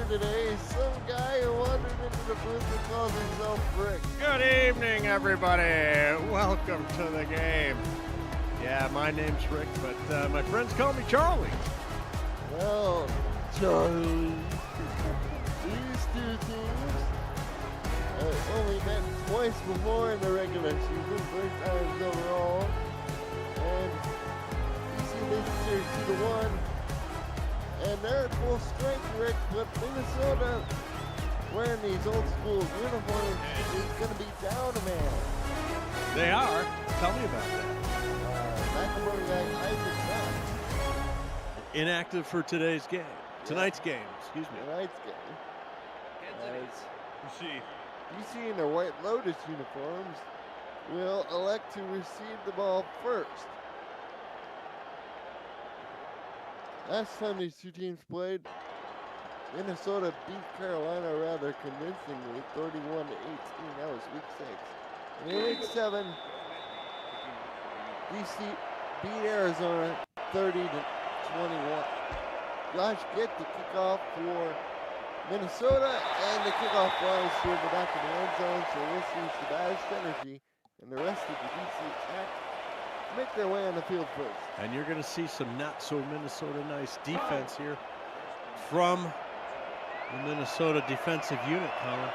today, some guy who wandered into the booth and calls himself Rick. Good evening, everybody. Welcome to the game. Yeah, my name's Rick, but my friends call me Charlie. Well, Charlie, these two teams only met twice before in the regular season, 3 times overall. And you see this series 2-1. And they're at full strength, Rick, but Minnesota wearing these old school uniforms is going to be down a man. They are. Tell me about that. McElroy guy Isaac Knox. Inactive for tonight's game. Tonight's game, excuse me. Tonight's game. As you see in their White Lotus uniforms, will elect to receive the ball first. Last time these two teams played, Minnesota beat Carolina rather convincingly, 31-18. That was week 6. And in week 7, DC beat Arizona 30-21. Josh Gitt the kickoff for Minnesota, and the kickoff flies toward the back of the end zone, so we'll see Sebastian Energy and the rest of the DC attack make their way on the field first. And you're going to see some not so Minnesota nice defense here from the Minnesota defensive unit, Colin.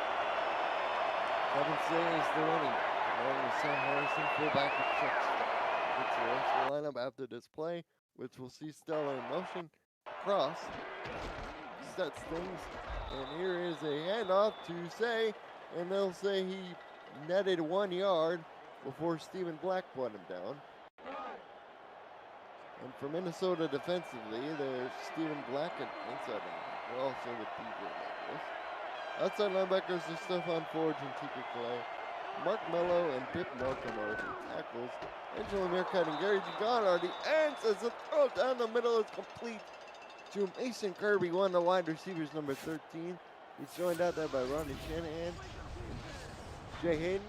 Kevin Say is the running. Along with Sam Harrison, fullback of Chuck Stella. Gets the rest of the lineup after this play, which we'll see Stella in motion. Cross. Sets things. And here is a handoff to Say, and they'll say he netted 1 yard before Stephen Black put him down. And for Minnesota defensively, there's Stephen Black and inside linebacker, also with DJ Douglas. Outside linebackers are Stephon Forge and Tika Clay. Mark Mello and Pip Markham are the tackles. Angela Meerkat and Gary Gigon are the ends as the throw down the middle is complete to Mason Kirby, one of the wide receivers, number 13. He's joined out there by Ronnie Shanahan, Jay Hayden.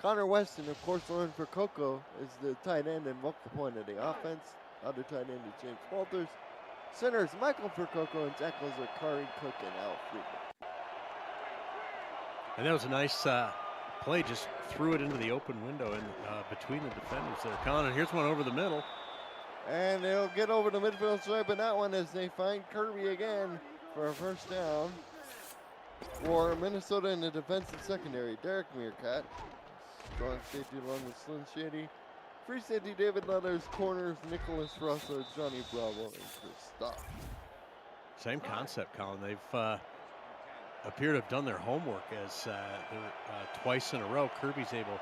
Connor Weston, of course, learned for Coco, is the tight end and vocal point of the offense. Other tight end is James Walters. Centers Michael Percoco, and tackles are Kari Cook and Al Friedman. And that was a nice play, just threw it into the open window and between the defenders there. Colin, and here's one over the middle. And they'll get over the midfield stripe on that one as they find Kirby again for a first down. For Minnesota in the defensive secondary, Derek Meerkat. Strong safety along with Slim Shady. Free safety David Leathers, corners Nicholas Russell, Johnny Bravo, and Chris Stock. Same concept, Colin. They've appear to have done their homework as twice in a row, Kirby's able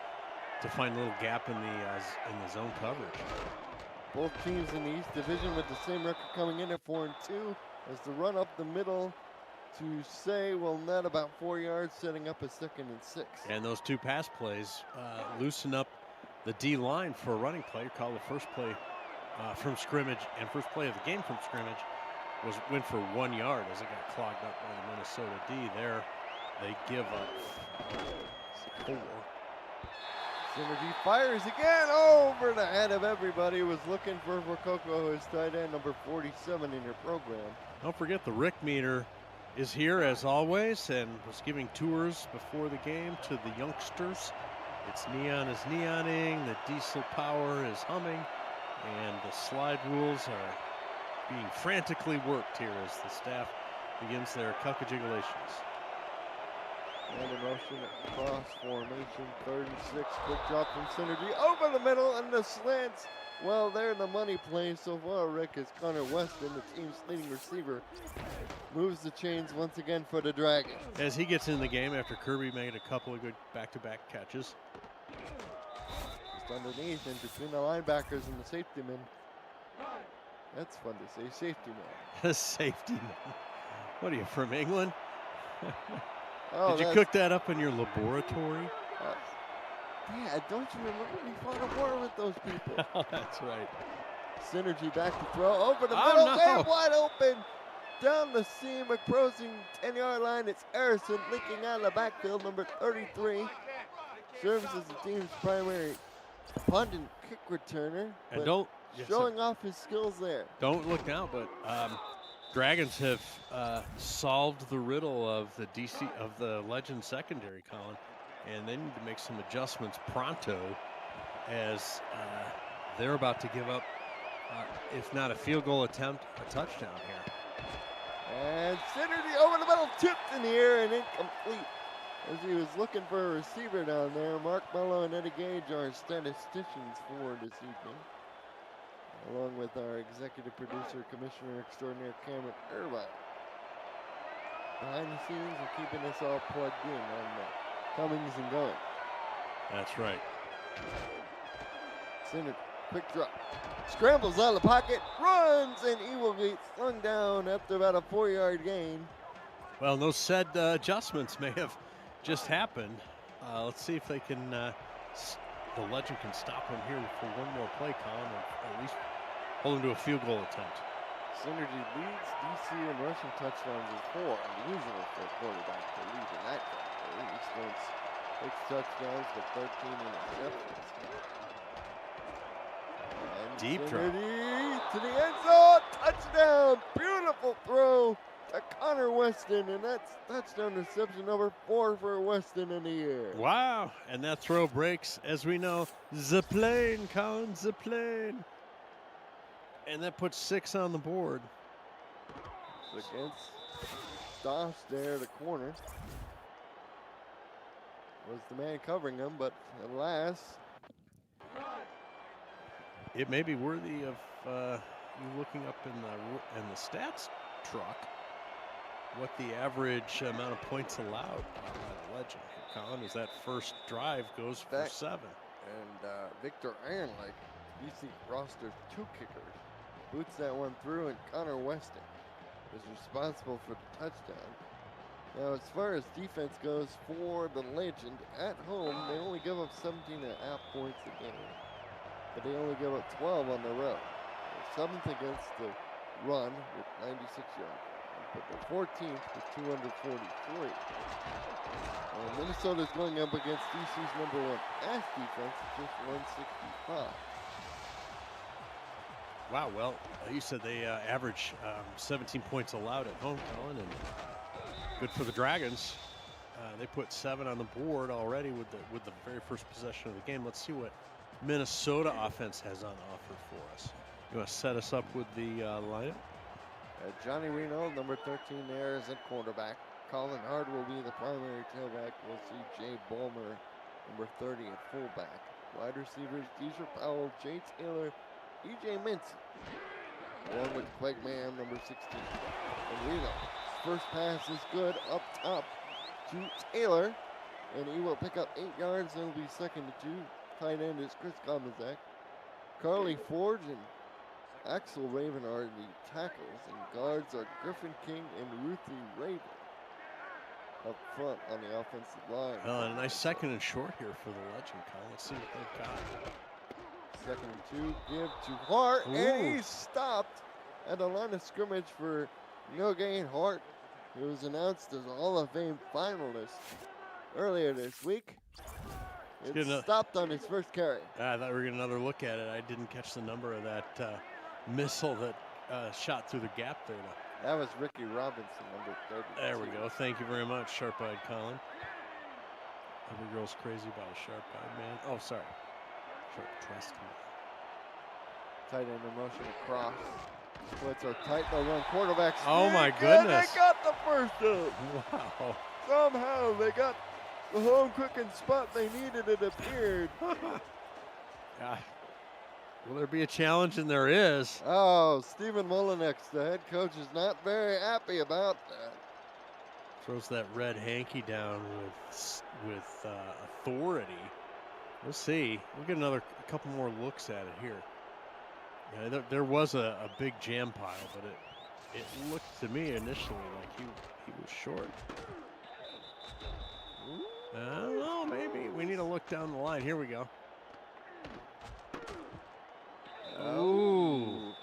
to find a little gap in the zone coverage. Both teams in the East Division with the same record coming in at 4-2 as the run up the middle to Say will net about 4 yards, setting up a 2nd and 6. And those two pass plays loosen up the D line for a running play. Call the first play from scrimmage, and first play of the game from scrimmage went for 1 yard as it got clogged up by the Minnesota D. There, they give up 4. Synergy fires again over the head of everybody. Was looking for Coco, his tight end, number 47 in your program. Don't forget the Rick meter is here as always and was giving tours before the game to the youngsters. Its neon is neoning, the diesel power is humming, and the slide rules are being frantically worked here as the staff begins their calculations. And in motion, cross formation, 36, quick drop from Synergy, over the middle, and the slants. Well, they're the money play so far, Rick, as Connor Weston, the team's leading receiver, moves the chains once again for the Dragon. As he gets in the game after Kirby made a couple of good back-to-back catches. Just underneath and between the linebackers and the safety men. That's fun to say, safety man. Safety man. What are you, from England? Oh, did you cook that up in your laboratory? Dad, don't you remember we fought a war with those people? Oh, that's right. Synergy back to throw, over the middle, no. They're wide open. Down the seam, approaching 10-yard line, it's Harrison leaking out of the backfield, number 33. Serves as the team's primary punt and kick returner. And don't showing off his skills there. Don't look now, but Dragons have solved the riddle of the Legend secondary, Colin, and they need to make some adjustments pronto, as they're about to give up, if not a field goal attempt, a touchdown here. And Synergy over the middle, tipped in the air and incomplete. As he was looking for a receiver down there, Mark Mello and Eddie Gage are statisticians for this evening, along with our executive producer, commissioner extraordinaire Cameron Irvine. Behind the scenes and keeping us all plugged in on the comings and goings. That's right. Synergy, quick drop. Scrambles out of the pocket, runs, and he will be slung down after about a 4-yard gain. Well, those said adjustments may have just happened. Let's see if they can, the Legend can stop him here for one more play, Colin, or at least hold him to a field goal attempt. Synergy leads DC in rushing touchdowns with 4, unusual for a quarterback to lead in that category. He still 6 touchdowns with 13 interceptions. And Deep drop to the end zone, touchdown, beautiful throw to Connor Weston, and that's touchdown reception number 4 for Weston in the year. Wow, and that throw breaks, as we know, the plane, Colin, the plane. And that puts 6 on the board. Against Stoss there, the corner. Was the man covering him, but alas. It may be worthy of you looking up in the stats truck what the average amount of points allowed by the Legend. Colin, as that first drive goes for 7. And Victor Ironlake, UC roster's 2 kickers, boots that one through, and Connor Weston is responsible for the touchdown. Now, as far as defense goes for the Legend, at home, they only give up 17.5 points a game, but they only give up 12 on the road. They're 7th against the run with 96 yards, but they're 14th with 243. Minnesota's going up against DC's number 1 pass defense, just 165. Wow, well, you said they average 17 points allowed at home, Colin, and good for the Dragons. They put 7 on the board already with the very first possession of the game. Let's see what Minnesota offense has on offer for us. You want to set us up with the lineup? Johnny Reno, number 13 there, is at quarterback. Colin Hard will be the primary tailback. We'll see Jay Bulmer, number 30, at fullback. Wide receivers, Deidre Powell, Jay Taylor, E.J. Mincy, along with Quake Man, number 16. And Reno, first pass is good, up top to Taylor, and he will pick up 8 yards, and it'll be 2nd and 2. Tight end is Chris Komazak. Carly Forge and Axel Raven are the tackles, and guards are Griffin King and Ruthie Raven up front on the offensive line. A nice 2nd and short here for the Legend, Colin. Let's see what they've got. 2nd and 2, give to Hart, and he's stopped at the line of scrimmage for no gain. Hart, who was announced as a Hall of Fame finalist earlier this week, it's stopped on his first carry. I thought we were getting another look at it. I didn't catch the number of that missile that shot through the gap there. That was Ricky Robinson, number 30. There we go. Thank you very much, sharp-eyed Colin. Every girl's crazy about a sharp-eyed man. Oh, sorry. Sharp-trust. Tight end in motion across. Splits are tight. They'll run quarterback. Oh, my goodness. They got the first up. Wow. Somehow they got the home cooking spot they needed, it appeared. Will there be a challenge? And there is. Oh, Stephen Mullinex, the head coach, is not very happy about that. Throws that red hanky down with authority. We'll see. We'll get a couple more looks at it here. Yeah, there was a big jam pile, but it looked to me initially like he was short. I don't know, maybe. We need to look down the line. Here we go. Ooh,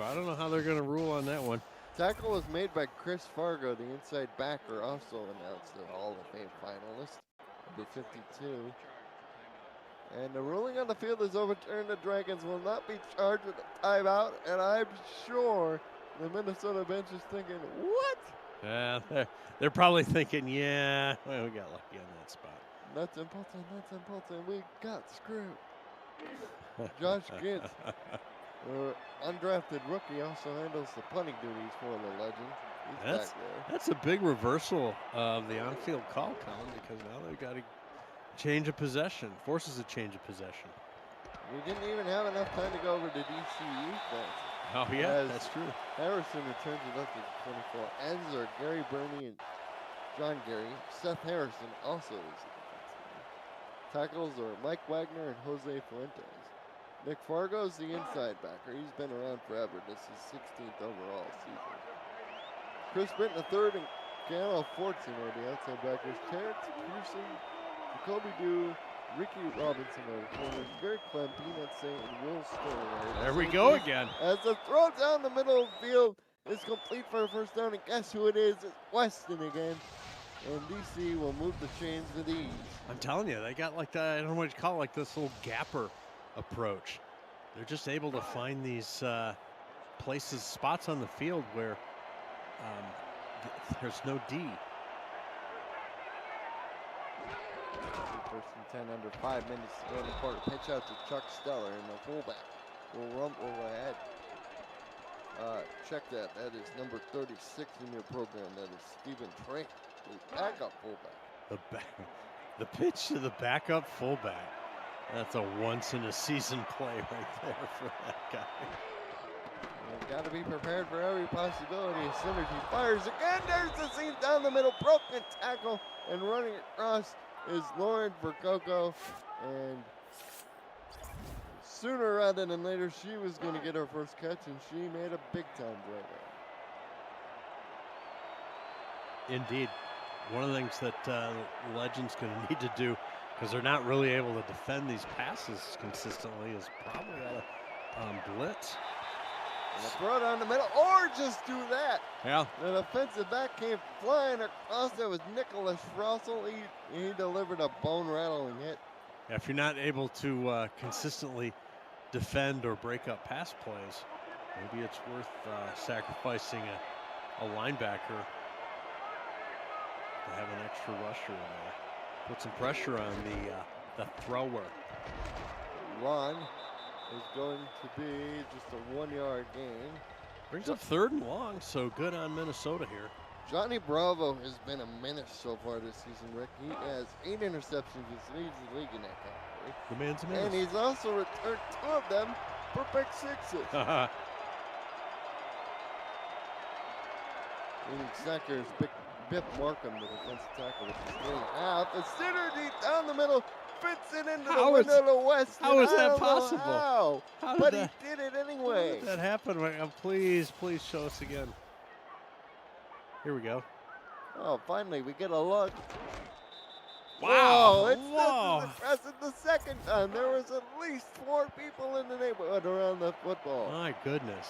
I don't know how they're going to rule on that one. Tackle was made by Chris Fargo, the inside backer, also announced as Hall of Fame finalist, number 52. And the ruling on the field is overturned. The Dragons will not be charged with a timeout, and I'm sure The Minnesota bench is thinking, what? Yeah, they're probably thinking, yeah, well, we got lucky on that spot. Nuts and bolts, we got screwed. Josh Gintz, undrafted rookie, also handles the punting duties for the Legend. He's back there. That's a big reversal of the on-field call, Colin, because now they've got to change of possession, forces a change of possession. We didn't even have enough time to go over to DC defense. Oh, yeah, that's true. Harrison returns it up to 24. As are Gary Burney and John Gary. Seth Harrison also is the defensive. Tackles are Mike Wagner and Jose Fuentes. Nick Fargo's the inside backer. He's been around forever. This is 16th overall season. Chris Britton III and Gano Fortson are the outside backers. Terrence Pearson, Jacoby Dew, Ricky Robinson are the corners. Gary Clem, Peanut Saint, and Will Sterling. There we go again. As the throw down the middle of the field is complete for a first down, and guess who it is? It's Weston again. And DC will move the chains with ease. I'm telling you, they got like that, I don't know what you call it, like this little gapper approach. They're just able to find these places, spots on the field where there's no D. First and 10 under 5 minutes to go in the quarter. Pitch out to Chuck Steller, and the fullback will rumble ahead. Check that. That is number 36 in your program. That is Stephen Trey, the backup fullback. The pitch to the backup fullback. That's a once-in-a-season play right there for that guy. You've got to be prepared for every possibility. Synergy fires again. There's the seam down the middle. Broken tackle, and running across is Lauren Vercoco. And sooner rather than later, she was going to get her first catch, and she made a big-time play there. Indeed. One of the things that the Legends going to need to do, because they're not really able to defend these passes consistently, is probably a blitz. And a throw down the middle, or just do that. Yeah. The defensive back came flying across. That was Nicholas Russell. He delivered a bone-rattling hit. Yeah, if you're not able to consistently defend or break up pass plays, maybe it's worth sacrificing a linebacker to have an extra rusher in there. Put some pressure on the thrower. Run is going to be just a 1-yard gain. Brings up 3rd and long, so good on Minnesota here. Johnny Bravo has been a menace so far this season, Rick. He has 8 interceptions, which leads the league in that category. The man's a menace. And he's also returned 2 of them for pick sixes. Leading sacker is Biff Markham, the defensive tackle, with the 3.5. The synergy down the middle fits it into the window to West. How is that possible? How but he did it anyway. How did that happen? Please show us again. Here we go. Oh, finally, we get a look. Wow. Whoa, this is impressive the second time. There was at least 4 people in the neighborhood around the football. My goodness.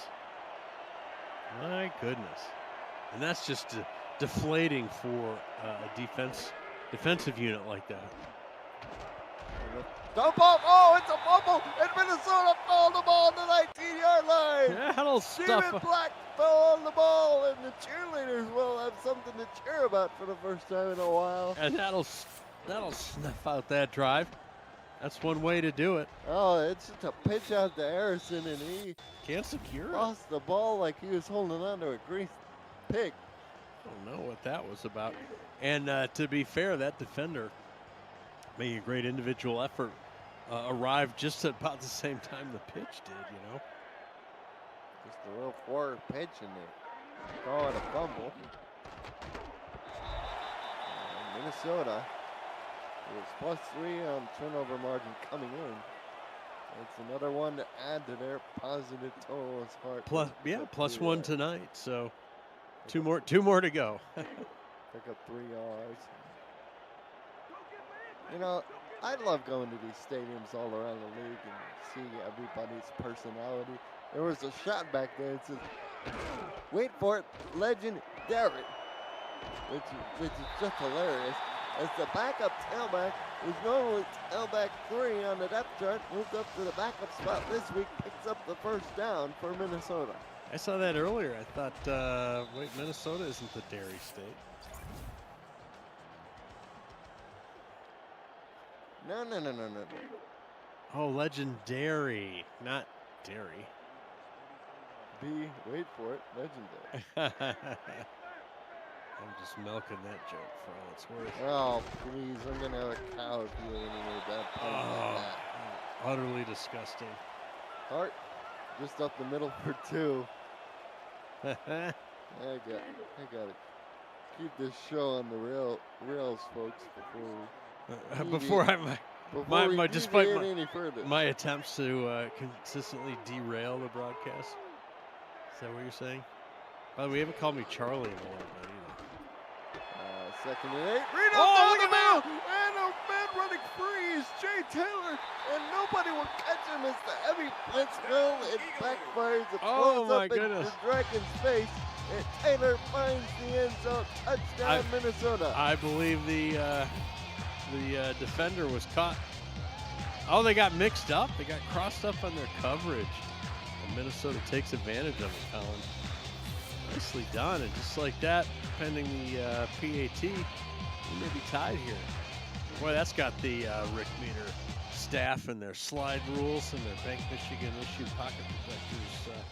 My goodness. And that's just deflating for a defensive unit like that. Dump off. Oh, it's a fumble. And Minnesota fouled the ball on the 19-yard line. That'll Stephen stuff. Black fell on the ball, and the cheerleaders will have something to cheer about for the first time in a while. And that'll snuff out that drive. That's one way to do it. Oh, it's just a pitch out to Harrison, and he can't secure it. Lost the ball like he was holding on to a greased pig. I don't know what that was about. And to be fair, that defender making a great individual effort arrived just at about the same time the pitch did, you know. Just a real forward pitch, and they call it a fumble. And Minnesota is +3 on turnover margin coming in. It's another one to add to their positive total as far. +1 tonight. So two more to go. Pick up 3 yards. You know, I love going to these stadiums all around the league and seeing everybody's personality. There was a shot back there that says, wait for it, Legend Derek, which is just hilarious. As the backup tailback, who's normally tailback 3 on the depth chart, moved up to the backup spot this week, picks up the first down for Minnesota. I saw that earlier. I thought, wait, Minnesota isn't the dairy state. No. Oh, legendary, not dairy. Wait for it, legendary. I'm just milking that joke for all it's worth. Oh, please, I'm going to have a cow if you animate that pun like that. Utterly disgusting. Hart, just up the middle for 2. I got to keep this show on the rails, folks, despite my attempts to consistently derail the broadcast. Is that what you're saying? By the way, you haven't called me Charlie in a little bit either. 2nd and 8. Read look the at ball, and a man running free is Jay Taylor, and nobody will catch him as the heavy blitz will. It backfires. It blows up into the Dragon's face, and Taylor finds the end zone. Touchdown, Minnesota. I believe the defender was caught. Oh, they got mixed up. They got crossed up on their coverage. And Minnesota takes advantage of it, Colin. Nicely done. And just like that, pending the PAT, we may be tied here. Boy, that's got the Rick Meter staff and their slide rules and their Bank Michigan issued pocket protectors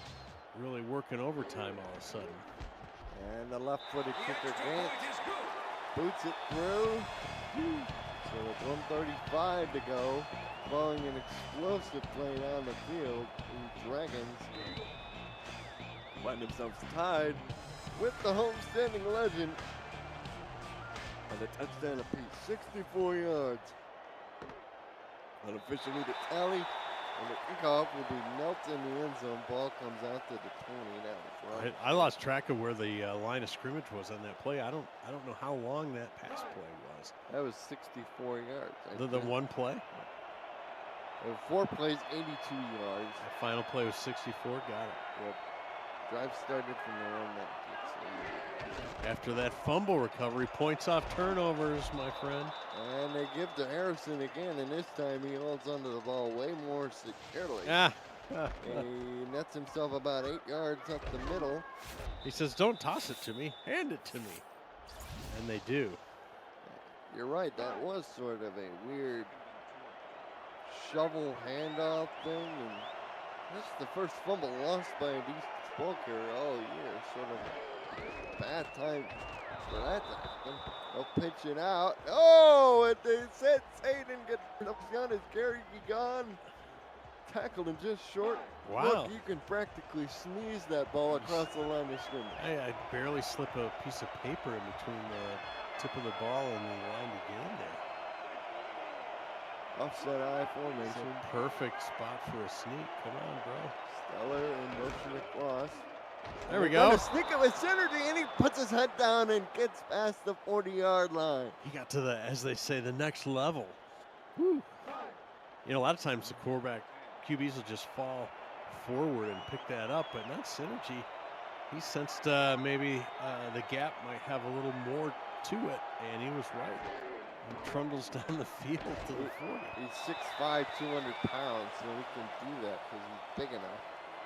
really working overtime all of a sudden. And the left-footed kicker Grant boots it through. So with 1:35 to go, following an explosive play down the field, the Dragons find themselves tied with the homestanding legend and a touchdown apiece, 64 yards. Unofficially the tally, and the kickoff will be knelt in the end zone. Ball comes out to the 20 now. I lost track of where the line of scrimmage was on that play. I don't know how long that pass play was. That was 64 yards. The one play? There were 4 plays, 82 yards. The final play was 64. Got it. Yep. Drive started from their own net. After that fumble recovery, points off turnovers, my friend. And they give to Harrison again, and this time he holds onto the ball way more securely. He nets himself about 8 yards up the middle. He says, don't toss it to me, hand it to me. And they do. You're right, that was sort of a weird shovel handoff thing. And that's the first fumble lost by a decent ball carrier all year. Sort of a bad time for that to happen. They'll pitch it out. Oh, and they said Hayden gets on his carry, be gone. Tackled him just short. Wow. Look, you can practically sneeze that ball across the line of scrimmage. I barely slip a piece of paper in between the tip of the ball and the line to get in there. Offset eye formation. It's a perfect spot for a sneak. Come on, bro. Stellar in motion across. There we go. Sneak of a synergy, and he puts his head down and gets past the 40-yard line. He got to the, as they say, the next level. Whew. You know, a lot of times the quarterback QBs will just fall forward and pick that up, but not synergy. He sensed maybe the gap might have a little more to it, and he was right. He trundles down the field to the 40. He's 6'5", 200 pounds, so he can do that because he's big enough.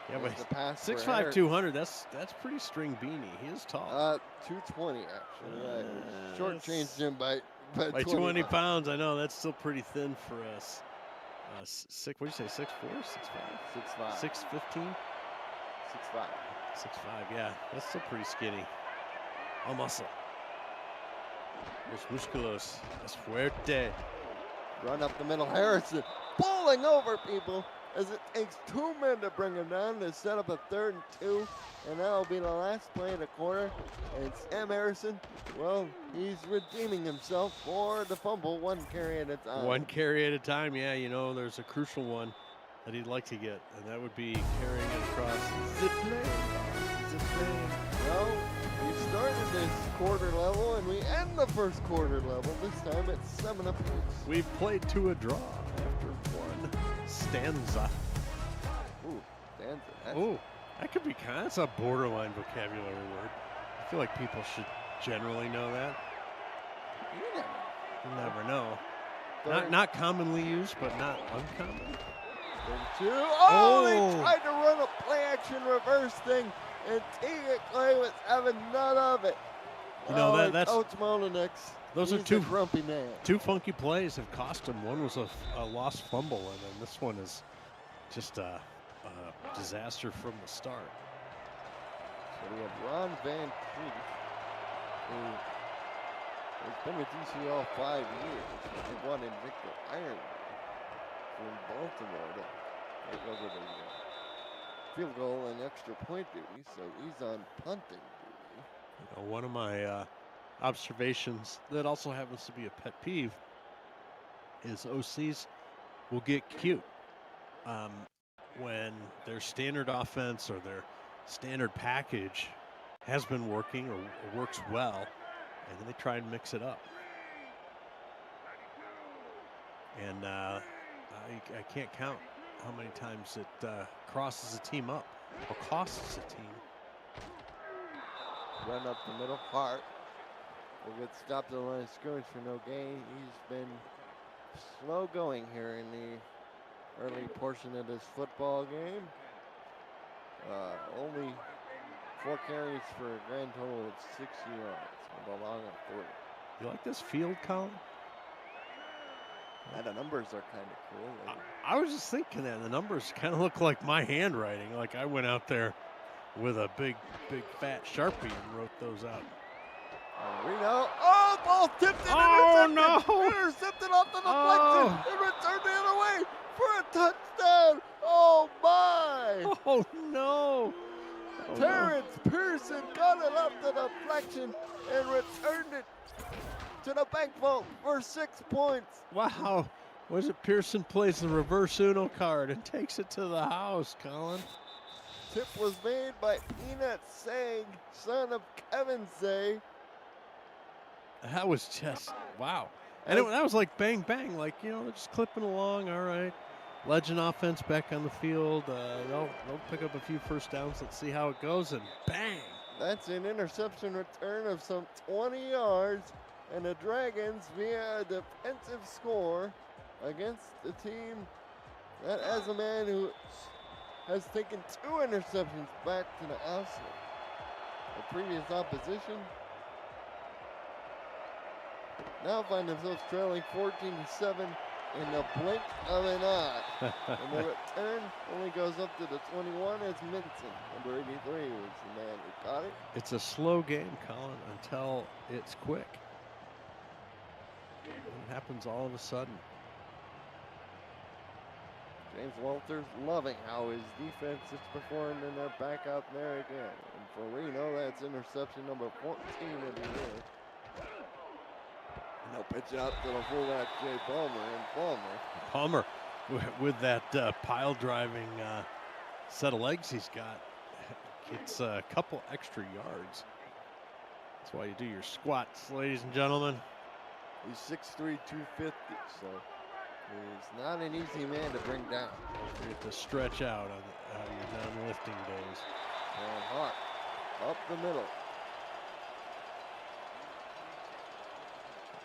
Yeah, but 6'5", 200, that's pretty string beanie. He is tall. 220, actually. Short-changed him by 20 pounds. I know, that's still pretty thin for us. What'd you say, 6'4", 6'5"? 6'5". 6'15"? 6'5". 6'5", yeah. That's still pretty skinny. All muscle. Los músculos. Es fuerte. Run up the middle, Harrison bowling over people as it takes 2 men to bring him down to set up a 3rd and 2. And that'll be the last play of the quarter. And Sam Harrison, well, he's redeeming himself for the fumble, 1 carry at a time. 1 carry at a time, yeah. You know, there's a crucial one that he'd like to get, and that would be carrying it across. Zip lane. Well, we started this quarter level, and we end the first quarter level. This time it's 7 apiece. We've played to a draw after 1 stanza. Ooh, stanza. Ooh, that could be that's a borderline vocabulary word. I feel like people should generally know that. You never know. Not commonly used, but not uncommon. Oh, they tried to run a play action reverse thing, and Tegan Clay was having none of it. You know, that's Coach Molinex. Those He's are two a grumpy man. Two funky plays have cost him. One was a lost fumble, and then this one is just a disaster from the start. So we have Ron Van Cleef, who has been with DC all 5 years. He won Invicta Iron from Baltimore to take over the field goal and extra point duty, so he's on punting duty. You know, one of my observations that also happens to be a pet peeve is OCs will get cute when their standard offense or their standard package has been working or works well, and then they try and mix it up. And I can't count how many times it crosses a team up or costs a team. Run up the middle, Hart will get stopped at the line of scrimmage for no gain. He's been slow going here in the early portion of this football game. Only 4 carries for a grand total of 60 yards with a long of 3. You like this field, Colin? Yeah, the numbers are kind of cool. I was just thinking that the numbers kind of look like my handwriting. Like I went out there with a big fat Sharpie and wrote those out. Reno. Oh, ball tipped and intercepted. No. Intercepted off the deflection and returned the other way for a touchdown. Oh, my. Oh, no. Terrence Pearson got it off the deflection and returned it to the bank vault for 6 points. Wow. Was it Pearson plays the reverse Uno card and takes it to the house, Colin? Tip was made by Enoch Sang, son of Kevin Say. That was just, wow. And that was like bang, bang. Like, you know, they're just clipping along. All right. Legend offense back on the field. They'll pick up a few first downs. Let's see how it goes. And bang. That's an interception return of some 20 yards. And the Dragons, via a defensive score against the team that has a man who has taken 2 interceptions back to the house. The previous opposition now find themselves trailing 14-7 in the blink of an eye. And the return only goes up to the 21 as Minson, number 83, was the man who caught it. It's a slow game, Colin, until it's quick. It happens all of a sudden. James Walters loving how his defense has performed, and they're back out there again. And for Reno, that's interception number 14 of the year. And they'll pitch out to the fullback, Jay Palmer, and Palmer, with that pile driving set of legs he's got, gets a couple extra yards. That's why you do your squats, ladies and gentlemen. He's 6'3", 250, so he's not an easy man to bring down. You have to stretch out on your non-lifting days. And Hart up the middle.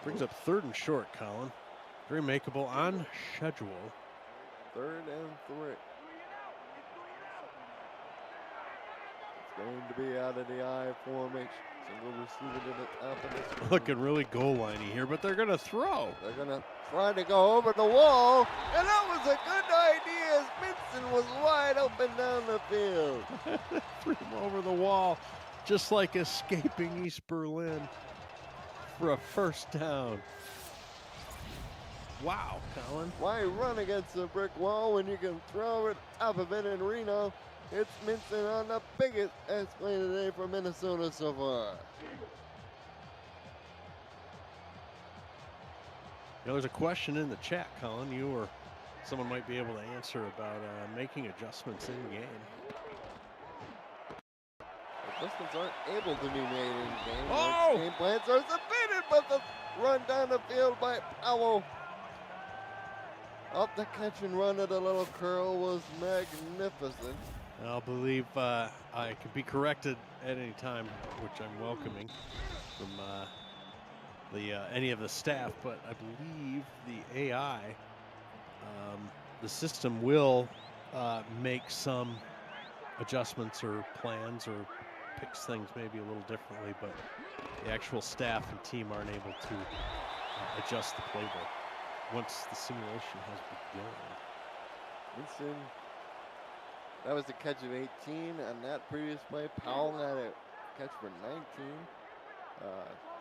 Brings up 3rd and short, Colin. Very makeable on schedule. 3rd and 3. It's going to be out of the I formation. Single receiver to the top of the screen. Looking really goal liney here, but they're going to throw. They're going to try to go over the wall, and that was a good idea as Minson was wide open down the field. Threw him over the wall, just like escaping East Berlin for a first down. Wow, Colin. Why run against a brick wall when you can throw over the top of it in Reno? It's Minson on the biggest play today for Minnesota so far. You know, there's a question in the chat, Colin. You or someone might be able to answer about making adjustments in game. Adjustments aren't able to be made in game. Oh! Game plans are submitted, but the run down the field by Powell. Up the catch and run of the little curl was magnificent. I'll believe I can be corrected at any time, which I'm welcoming from any of the staff, but I believe the AI the system will make some adjustments or plans or picks things maybe a little differently, but the actual staff and team aren't able to adjust the playbook once the simulation has begun. Listen, that was the catch of 18 on that previous play. Powell had a catch for 19.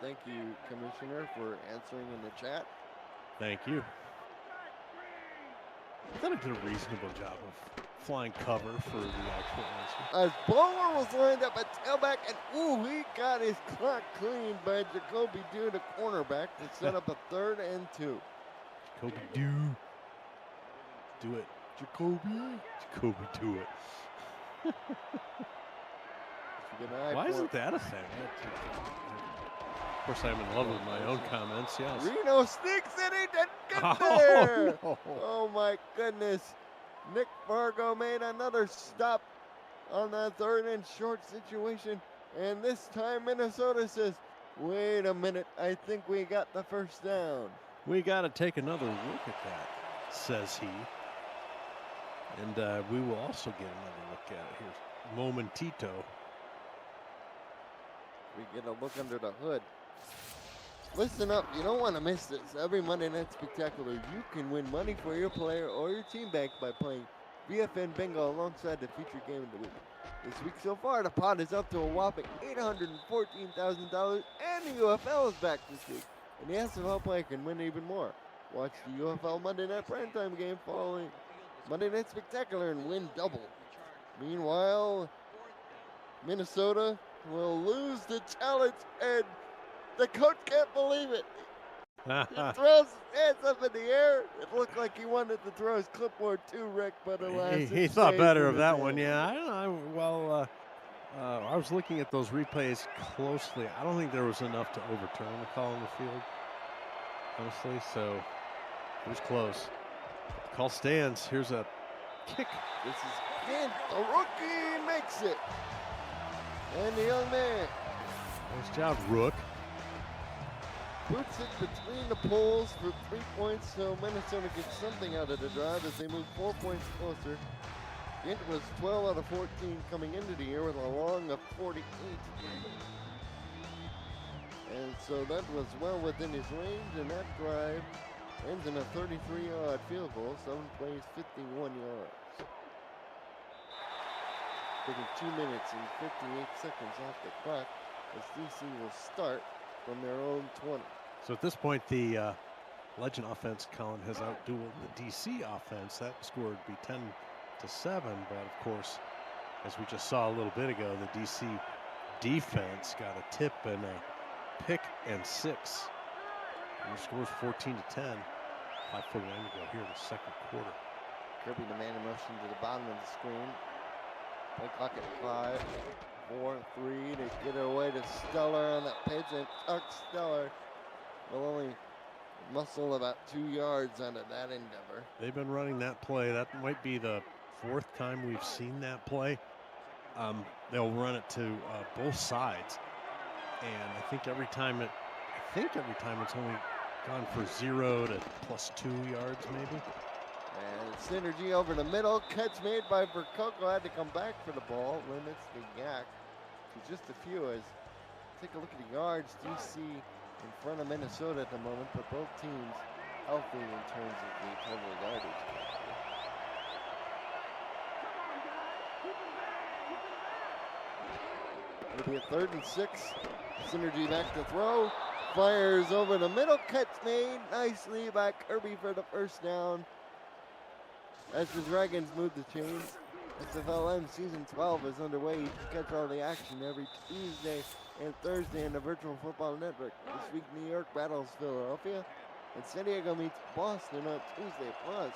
Thank you, Commissioner, for answering in the chat. Thank you. I thought I did a reasonable job of flying cover for the actual answer. As Bowler was lined up at tailback, and ooh, he got his clock cleaned by Jacoby Dew, the cornerback, to set up a 3rd and 2. Jacoby Dew. Do it. Jacoby, do it. Why isn't that a thing? Of course, I'm in love with my own comments, yes. Reno sneaks in, he didn't get there. No. Oh my goodness. Nick Fargo made another stop on that 3rd and short situation. And this time Minnesota says, wait a minute, I think we got the first down. We got to take another look at that, says he. And we will also get another look at it. Here's Momentito. We get a look under the hood. Listen up, you don't want to miss this. Every Monday Night Spectacular, you can win money for your player or your team bank by playing VFN Bingo alongside the featured game of the week. This week so far, the pot is up to a whopping $814,000, and the UFL is back this week. And the SFL player can win even more. Watch the UFL Monday Night Primetime game following Monday Night Spectacular and win double. Meanwhile, Minnesota will lose the challenge, and the coach can't believe it. He throws his hands up in the air. It looked like he wanted to throw his clipboard too, Rick, but alas, he thought better of that one. Yeah, I don't know. Well, I was looking at those replays closely. I don't think there was enough to overturn the call on the field, honestly. So it was close. The call stands. Here's a kick. This is Kent. The rookie makes it. And the young man. Nice job, Rook. Boots it between the poles for 3 points, so Minnesota gets something out of the drive as they move 4 points closer. Kent was 12 out of 14 coming into the year with a long of 48. And so that was well within his range, and that drive ends in a 33-yard field goal, 7 plays, 51 yards. Taking 2 minutes and 58 seconds off the clock as DC will start from their own 20. So at this point, the Legend offense, Colin, has outdueled the DC offense. That score would be 10-7, but of course, as we just saw a little bit ago, the DC defense got a tip and a pick and 6. And the score's 14-10. 5:49 to go here in the second quarter. Kirby, the man in motion to the bottom of the screen. Play clock at 5, 4, 3 to get away to Stellar on that pitch, and Tuck Stellar will only muscle about 2 yards onto that endeavor. They've been running that play. That might be the 4th time we've seen that play. They'll run it to both sides, and I think every time it's only gone for 0 to +2 yards maybe. And synergy over the middle, catch made by Vercoco, had to come back for the ball, limits the yak to just a few. As take a look at the yards, DC in front of Minnesota at the moment, but both teams healthy in terms of the total yardage. It'll be a 3rd and 6. Synergy back to throw. Fires over the middle. Catch made nicely by Kirby for the first down. As the Dragons move the chains, SFLM Season 12 is underway. You can catch all the action every Tuesday and Thursday on the Virtual Football Network. This week, New York battles Philadelphia, and San Diego meets Boston on Tuesday. Plus,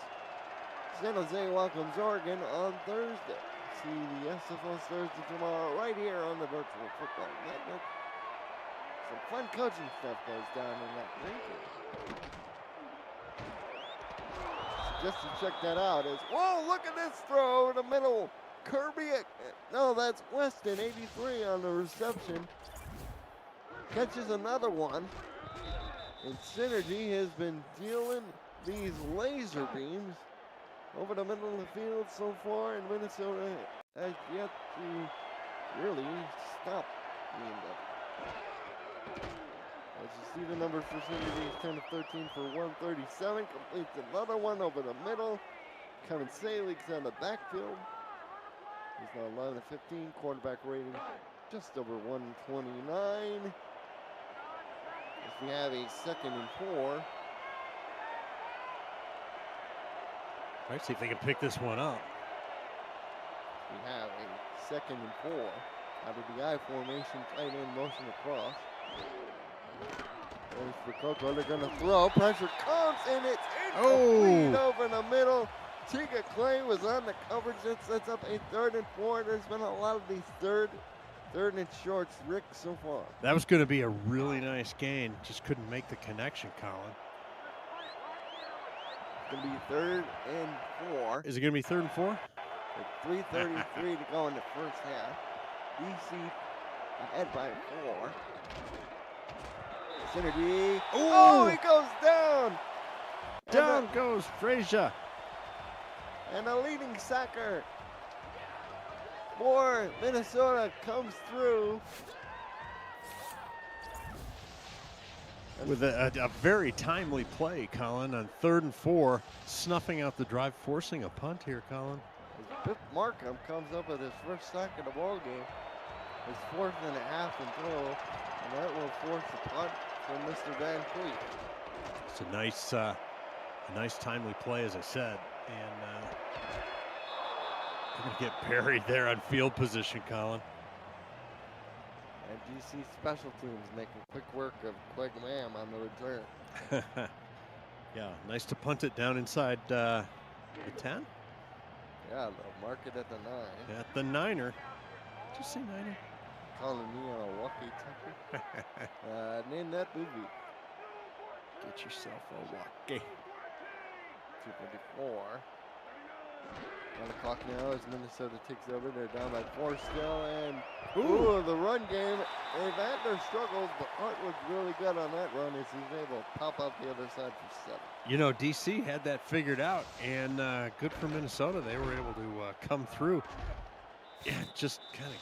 San Jose welcomes Oregon on Thursday. See the SFL Thursday tomorrow right here on the Virtual Football Network. Some fun coaching stuff goes down in that rink. Just to check that out is, whoa, look at this throw in the middle. Kirby, no, that's Weston, 83 on the reception. Catches another one. And Synergy has been dealing these laser beams over the middle of the field so far, and Minnesota has yet to really stop the end. As you see the numbers for Cindy, 10 of 13 for 137, completes another one over the middle. Kevin Salig's on the backfield. He's now 11 of 15, quarterback rating just over 129. As we have a 2nd and 4. Right, see if they can pick this one up. We have a 2nd and 4 out of the I formation, tight end motion across. There's the Coco. They're going to throw. Pressure comes, and it's incomplete over the middle. Tika Clay was on the coverage. That sets up a 3rd and 4. There's been a lot of these third and shorts, Rick, so far. That was going to be a really nice gain. Just couldn't make the connection, Colin. It's going to be 3rd and 4. Is it going to be 3rd and 4? With 3:33 to go in the first half. DC ahead by 4. Synergy. Oh, he goes down. Down goes Frazier. And a leading sacker for Minnesota comes through. With a very timely play, Colin, on 3rd and 4, snuffing out the drive, forcing a punt here, Colin. Biff Markham comes up with his first sack of the ball game. His 4th and a half and throw, and that will force a punt from Mr. Van Cleef. It's a nice timely play, as I said, and they're going to get buried there on field position, Colin. And DC Special Teams making quick work of Quig Lamb on the return. Yeah, nice to punt it down inside the 10. Yeah, they'll mark it at the 9. At the 9er. Did you say 9er? Calling me on a walkie-talkie. Name that movie. Get yourself a walkie. 2:54. On the clock now as Minnesota takes over. They're down by 4 still, and the run game. They've had their struggles, but Hart was really good on that run as he's able to pop up the other side for 7. You know, DC had that figured out, and good for Minnesota. They were able to come through and just kind of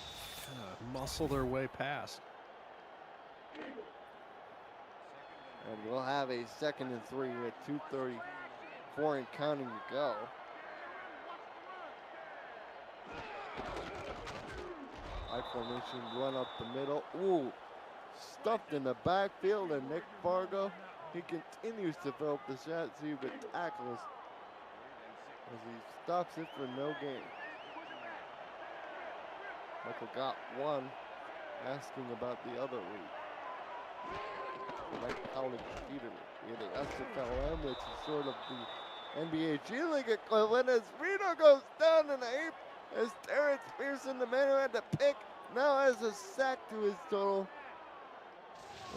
muscle their way past. And we'll have a 2nd and 3 at 2:34 and counting to go. I formation run up the middle. Ooh, stuffed in the backfield, and Nick Fargo, he continues to fill up the shot, see if it tackles as he stops it for no gain. Michael got one, asking about the other league. Like college repeatedly. The SFL, which is sort of the NBA G League equivalent, as Reno goes down in the 8th. As Terrence Pearson, the man who had the pick, now has a sack to his total.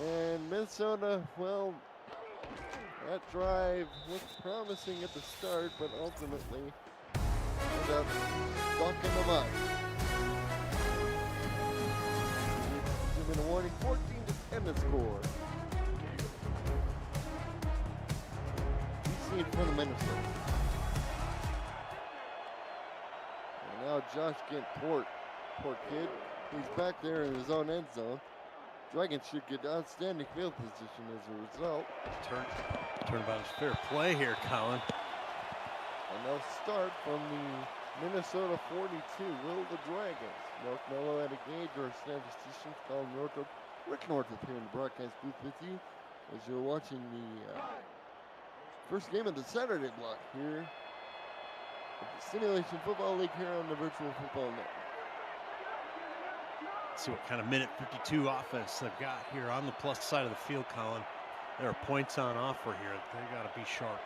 And Minnesota, well, that drive looked promising at the start, but ultimately ended up stuck in the mud. Giving a warning, 14-10 to score. DC in front of Minnesota. Now Josh Gint, poor kid. He's back there in his own end zone. Dragons should get outstanding field position as a result. Turnabout is fair play here, Colin. And they'll start from the Minnesota 42. Will the Dragons? Mark Mello at a gauge, or statistician Colin Northrop. Rick Northrop here in the broadcast booth with you as you're watching the first game of the Saturday block here. Simulation Football League here on the Virtual Football Network. Let's see what kind of minute 52 offense they've got here on the plus side of the field, Colin. There are points on offer here. They got to be sharp.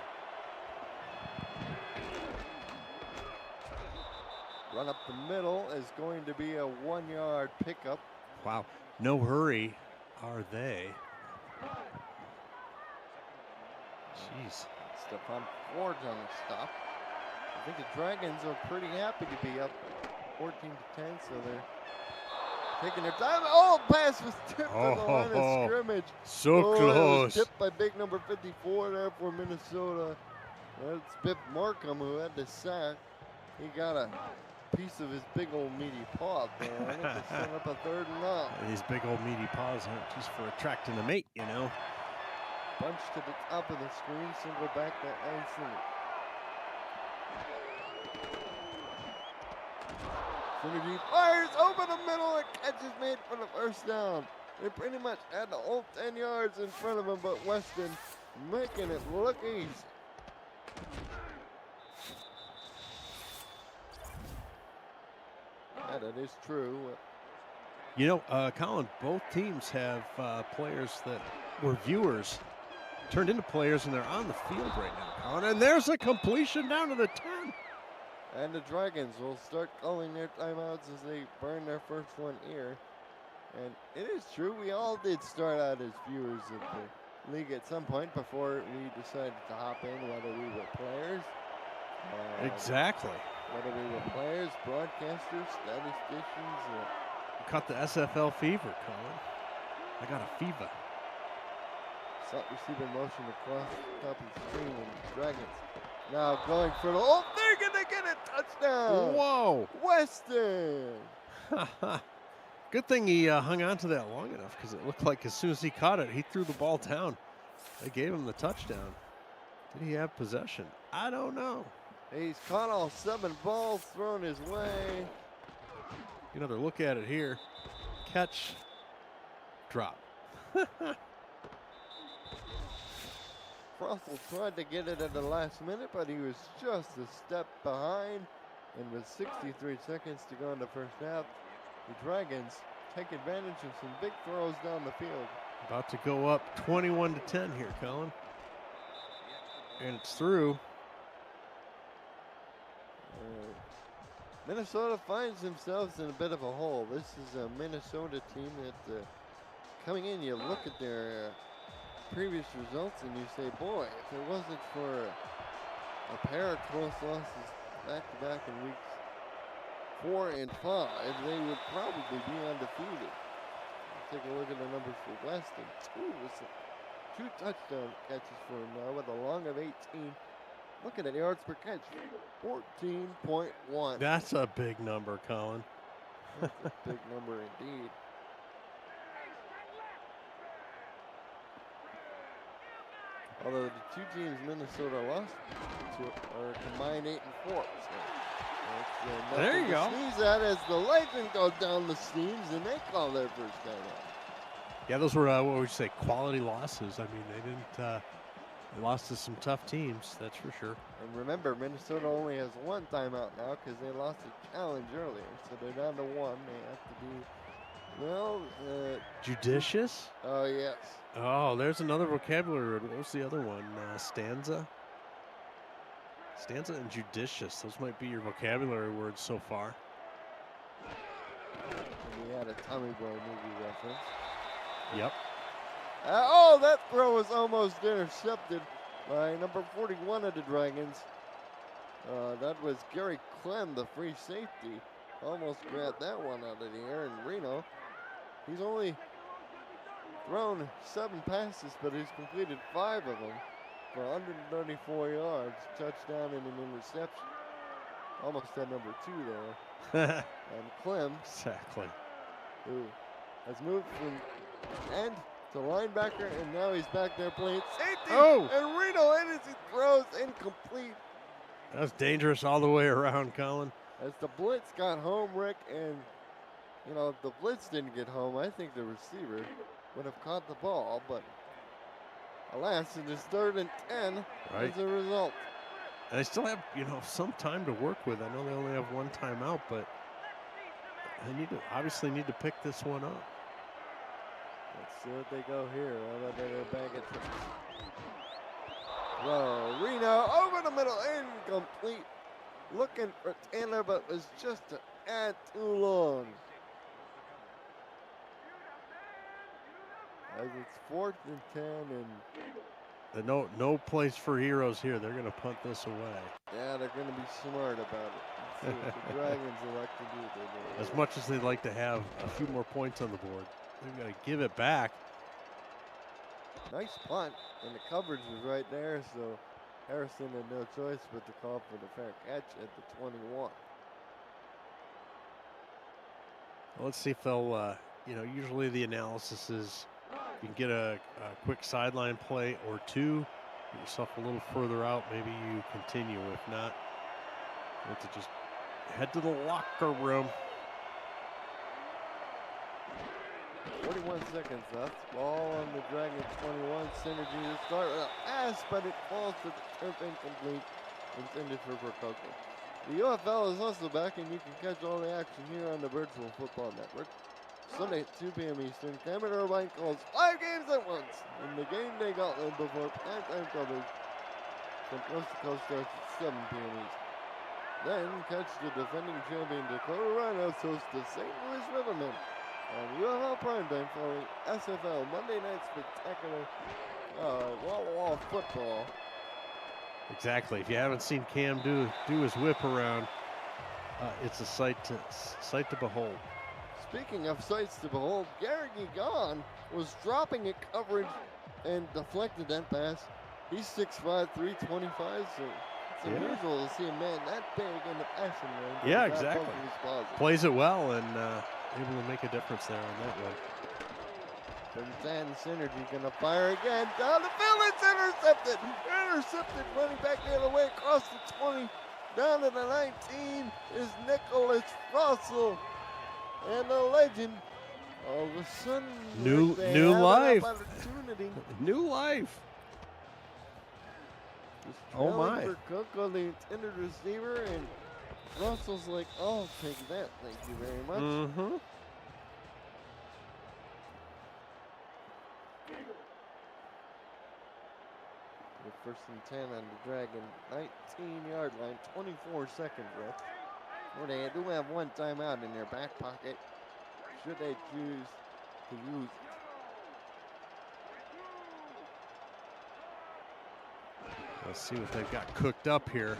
Run up the middle is going to be a 1-yard pickup. Wow, no hurry, are they? Jeez. Stephon Ford's on the stop. I think the Dragons are pretty happy to be up 14-10, so they're taking their time. Oh, pass was tipped on the line of scrimmage. So close. Tipped by big number 54 there for Minnesota. That's Biff Markham who had the sack. He got a piece of his big old meaty paw there on it to set up a 3rd and long. These big old meaty paws aren't just for attracting a mate, you know. Bunch to the top of the screen, single back that nicely. Synergy fires over the middle, and catch is made for the 1st down. They pretty much had the whole 10 yards in front of him, but Weston making it look easy. Yeah, that is true. You know, Colin, both teams have players that were viewers turned into players, and they're on the field right now, Colin. And there's a completion down to the 10. And the Dragons will start calling their timeouts as they burn their first one here. And it is true, we all did start out as viewers of the league at some point before we decided to hop in, whether we were players. Exactly. Whether we were players, broadcasters, statisticians. Caught the SFL fever, Colin. I got a fever. Slot receiver motion across the top of the screen, and the Dragons now going for the whole thing, and they get a touchdown. Whoa. Weston. Good thing he hung on to that long enough, because it looked like as soon as he caught it, he threw the ball down. They gave him the touchdown. Did he have possession? I don't know. He's caught all 7 balls thrown his way. Another look at it here. Catch, drop. Russell tried to get it at the last minute, but he was just a step behind. And with 63 seconds to go in the 1st half, the Dragons take advantage of some big throws down the field. About to go up 21-10 here, Colin. And it's through. Minnesota finds themselves in a bit of a hole. This is a Minnesota team that coming in, you look at their previous results and you say, boy, if it wasn't for a pair of close losses back-to-back in weeks 4 and 5, they would probably be undefeated. Take a look at the numbers for Weston. 2 touchdown catches for him now with a long of 18. Look at it, yards per catch, 14.1. That's a big number, Colin. That's a big number indeed. Although the 2 teams Minnesota lost to are combined 8 and 4. So there you go. Sneeze at as the Lightning go down the seams and they call their first down. Yeah, those were what would you say, quality losses. I mean, they didn't. They lost to some tough teams, that's for sure. And remember, Minnesota only has 1 timeout now because they lost a challenge earlier, so they're down to 1. They have to be, well, judicious. Oh yes. Oh, there's another vocabulary word. What was the other one? Stanza. Stanza and judicious. Those might be your vocabulary words so far. And we had a Tommy Boy movie reference. Yep. Oh, that throw was almost intercepted by number 41 of the Dragons. That was Gary Clem, the free safety. Almost grabbed that one out of the air. And Reno, he's only thrown 7 passes, but he's completed 5 of them for 134 yards, touchdown and an interception. Almost at number 2 there. And Clem, exactly, who has moved from end to linebacker, and now he's back there playing safety. Oh! And Reno in as he throws incomplete. That's dangerous all the way around, Colin. As the blitz got home, Rick, and you know, if the blitz didn't get home, I think the receiver would have caught the ball, but alas, it is 3rd and 10 as a result. And they still have, you know, some time to work with. I know they only have 1 timeout, but they obviously need to pick this one up. Let's see what they go here. How about they bag it? Throw. Reno over the middle, incomplete. Looking for Taylor, but was just a tad too long. As it's 4th and 10, and no place for heroes here. They're going to punt this away. Yeah, they're going to be smart about it. Let's see what the Dragons elect to do. As much as they'd like to have a few more points on the board, they've got to give it back. Nice punt, and the coverage was right there, so Harrison had no choice but to call for the fair catch at the 21. Well, let's see if they'll, usually the analysis is you can get a quick sideline play or two, get yourself a little further out, maybe you continue. If not, you have to just head to the locker room. 41 seconds left. Ball on the Dragon 21. Synergy to start with a pass, but it falls to the turf incomplete. Intended for Prococo. The UFL is also back, and you can catch all the action here on the Virtual Football Network. Sunday at 2 p.m. Eastern, Cameron Irvine calls 5 games at once in the game day gauntlet before primetime coverage from coast to coast starts at 7 p.m. Eastern. Then catch the defending champion Dakota Rhinos host the St. Louis Rivermen on UFL primetime following SFL Monday Night Spectacular wall-to-wall football. Exactly. If you haven't seen Cam do his whip around, it's a sight to behold. Speaking of sights to behold, Gary Gigon was dropping at coverage and deflected that pass. He's 6'5", 325, so it's unusual to see a man that big in the passing range. Yeah, exactly. Plays it well and able to make a difference there on that one. 10 Synergy gonna fire again. Down the field, it's intercepted. Intercepted, running back the other way across the 20. Down to the 19 is Nicholas Russell. And the legend, all of a sudden, new life. New life. Oh my. For Coco, the intended receiver, and Russell's like, I'll take that, thank you very much. Mm-hmm. First and 10 on the Dragon, 19-yard line, 24 seconds left. Well, they do have one timeout in their back pocket, should they choose to use it. Let's see what they've got cooked up here.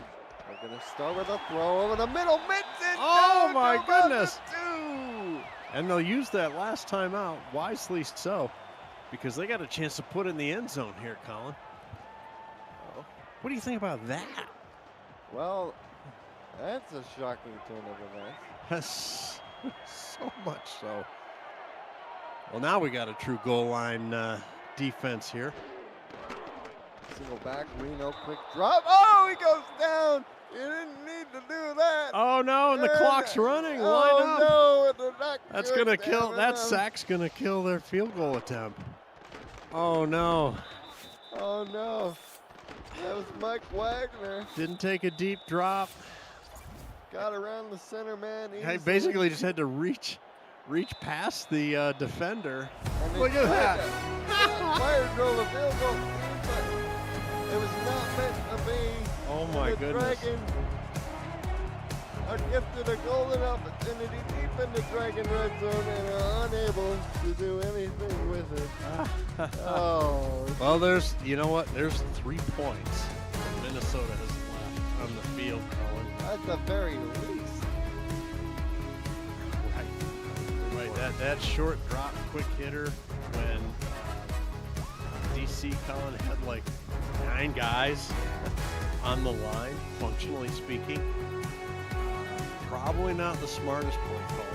They're going to start with a throw over the middle. Mixon! Oh, my goodness! And they'll use that last timeout, wisely so, because they got a chance to put in the end zone here, Colin. What do you think about that? Well, that's a shocking turn of events. Yes, so much so. Well, now we got a true goal line defense here. Single back, Reno, quick drop. Oh, he goes down. You didn't need to do that. Oh no, and the clock's running. Oh no, that's gonna kill. That sack's gonna kill their field goal attempt. Oh no. Oh no. That was Mike Wagner. Didn't take a deep drop. Got around the center man. He basically just had to reach past the defender. Look at that. Fire drove a field goal. It was not meant to be. Oh my goodness. Dragon are gifted a golden opportunity deep in the Dragon red zone and are unable to do anything with it. Oh. Well, there's 3 points that Minnesota has left on the field, Colin. At the very least. Right. That short drop, quick hitter when DC, Colin, had like 9 guys on the line, functionally speaking. Probably not the smartest play call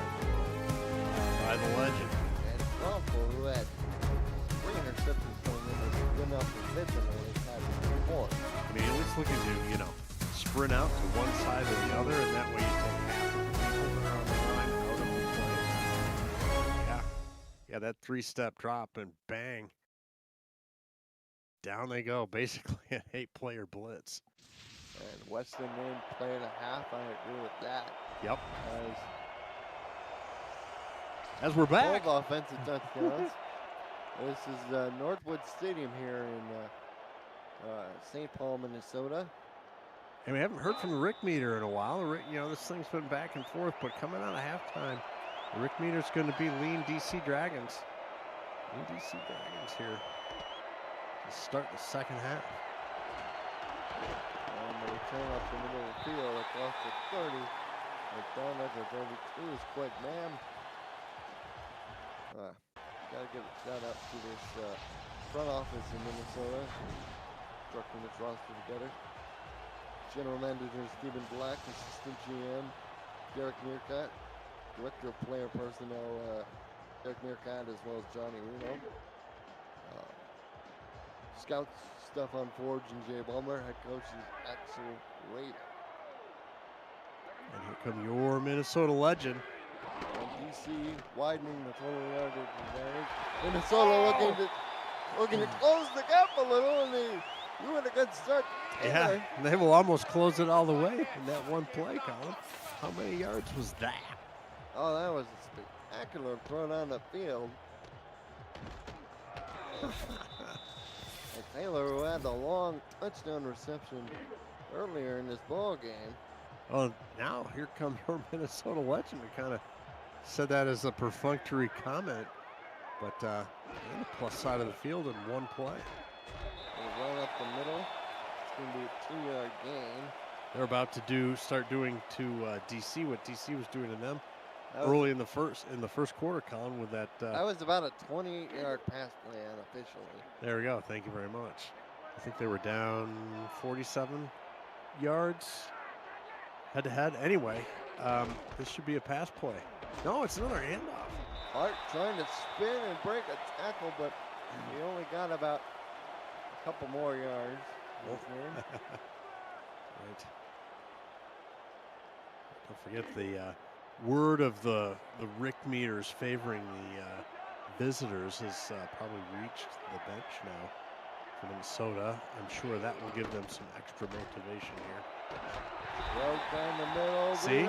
by the legend. And Bronco, who had 3 interceptions going in, was good enough for Vincent when he had 4. I mean, at least looking to, sprint out to one side or the other, and that way you take half of the people that are on the line out of the play. Yeah, that 3-step drop and bang. Down they go, basically an 8-player blitz. And Weston then play and a half. I agree with that. Yep. As we're back. 12 offensive touchdowns. This is Northwood Stadium here in St. Paul, Minnesota. And we haven't heard from the Rick Meter in a while. This thing's been back and forth, but coming out of halftime, the Rick Meter's going to be lean DC Dragons. Lean DC Dragons here to start the second half. And they turn up the middle of the field across the 30. And down at the 32 is quick, man. Gotta give a shout out to this front office in Minnesota. constructing this roster together. General Manager Stephen Black, Assistant GM Derek Meerkat, Director of Player Personnel Derek Meerkat, as well as Johnny Reno. Scouts Stefan Forge and Jay Ballmer. Head coach is Axel Rader. And here come your Minnesota legend. And DC widening the total yardage advantage. Minnesota looking to close the gap a little, and they doing a good start. Yeah, they will almost close it all the way in that one play, Colin. How many yards was that? Oh, that was a spectacular throw on the field. And Taylor, who had the long touchdown reception earlier in this ball game. Oh, now here comes your Minnesota legend. We kind of said that as a perfunctory comment, but on the plus side of the field in one play. Run up the middle. It's going to be a 2-yard gain. They're about to start doing to DC what DC was doing to them early in the first quarter, Colin, with that. That was about a 28-yard pass play unofficially. There we go. Thank you very much. I think they were down 47 yards head to head. Anyway, this should be a pass play. No, it's another handoff. Hart trying to spin and break a tackle, but he only got about a couple more yards. Right. Don't forget the word of the Rick meters favoring the visitors has probably reached the bench now for Minnesota. I'm sure that will give them some extra motivation here. Right down the middle. See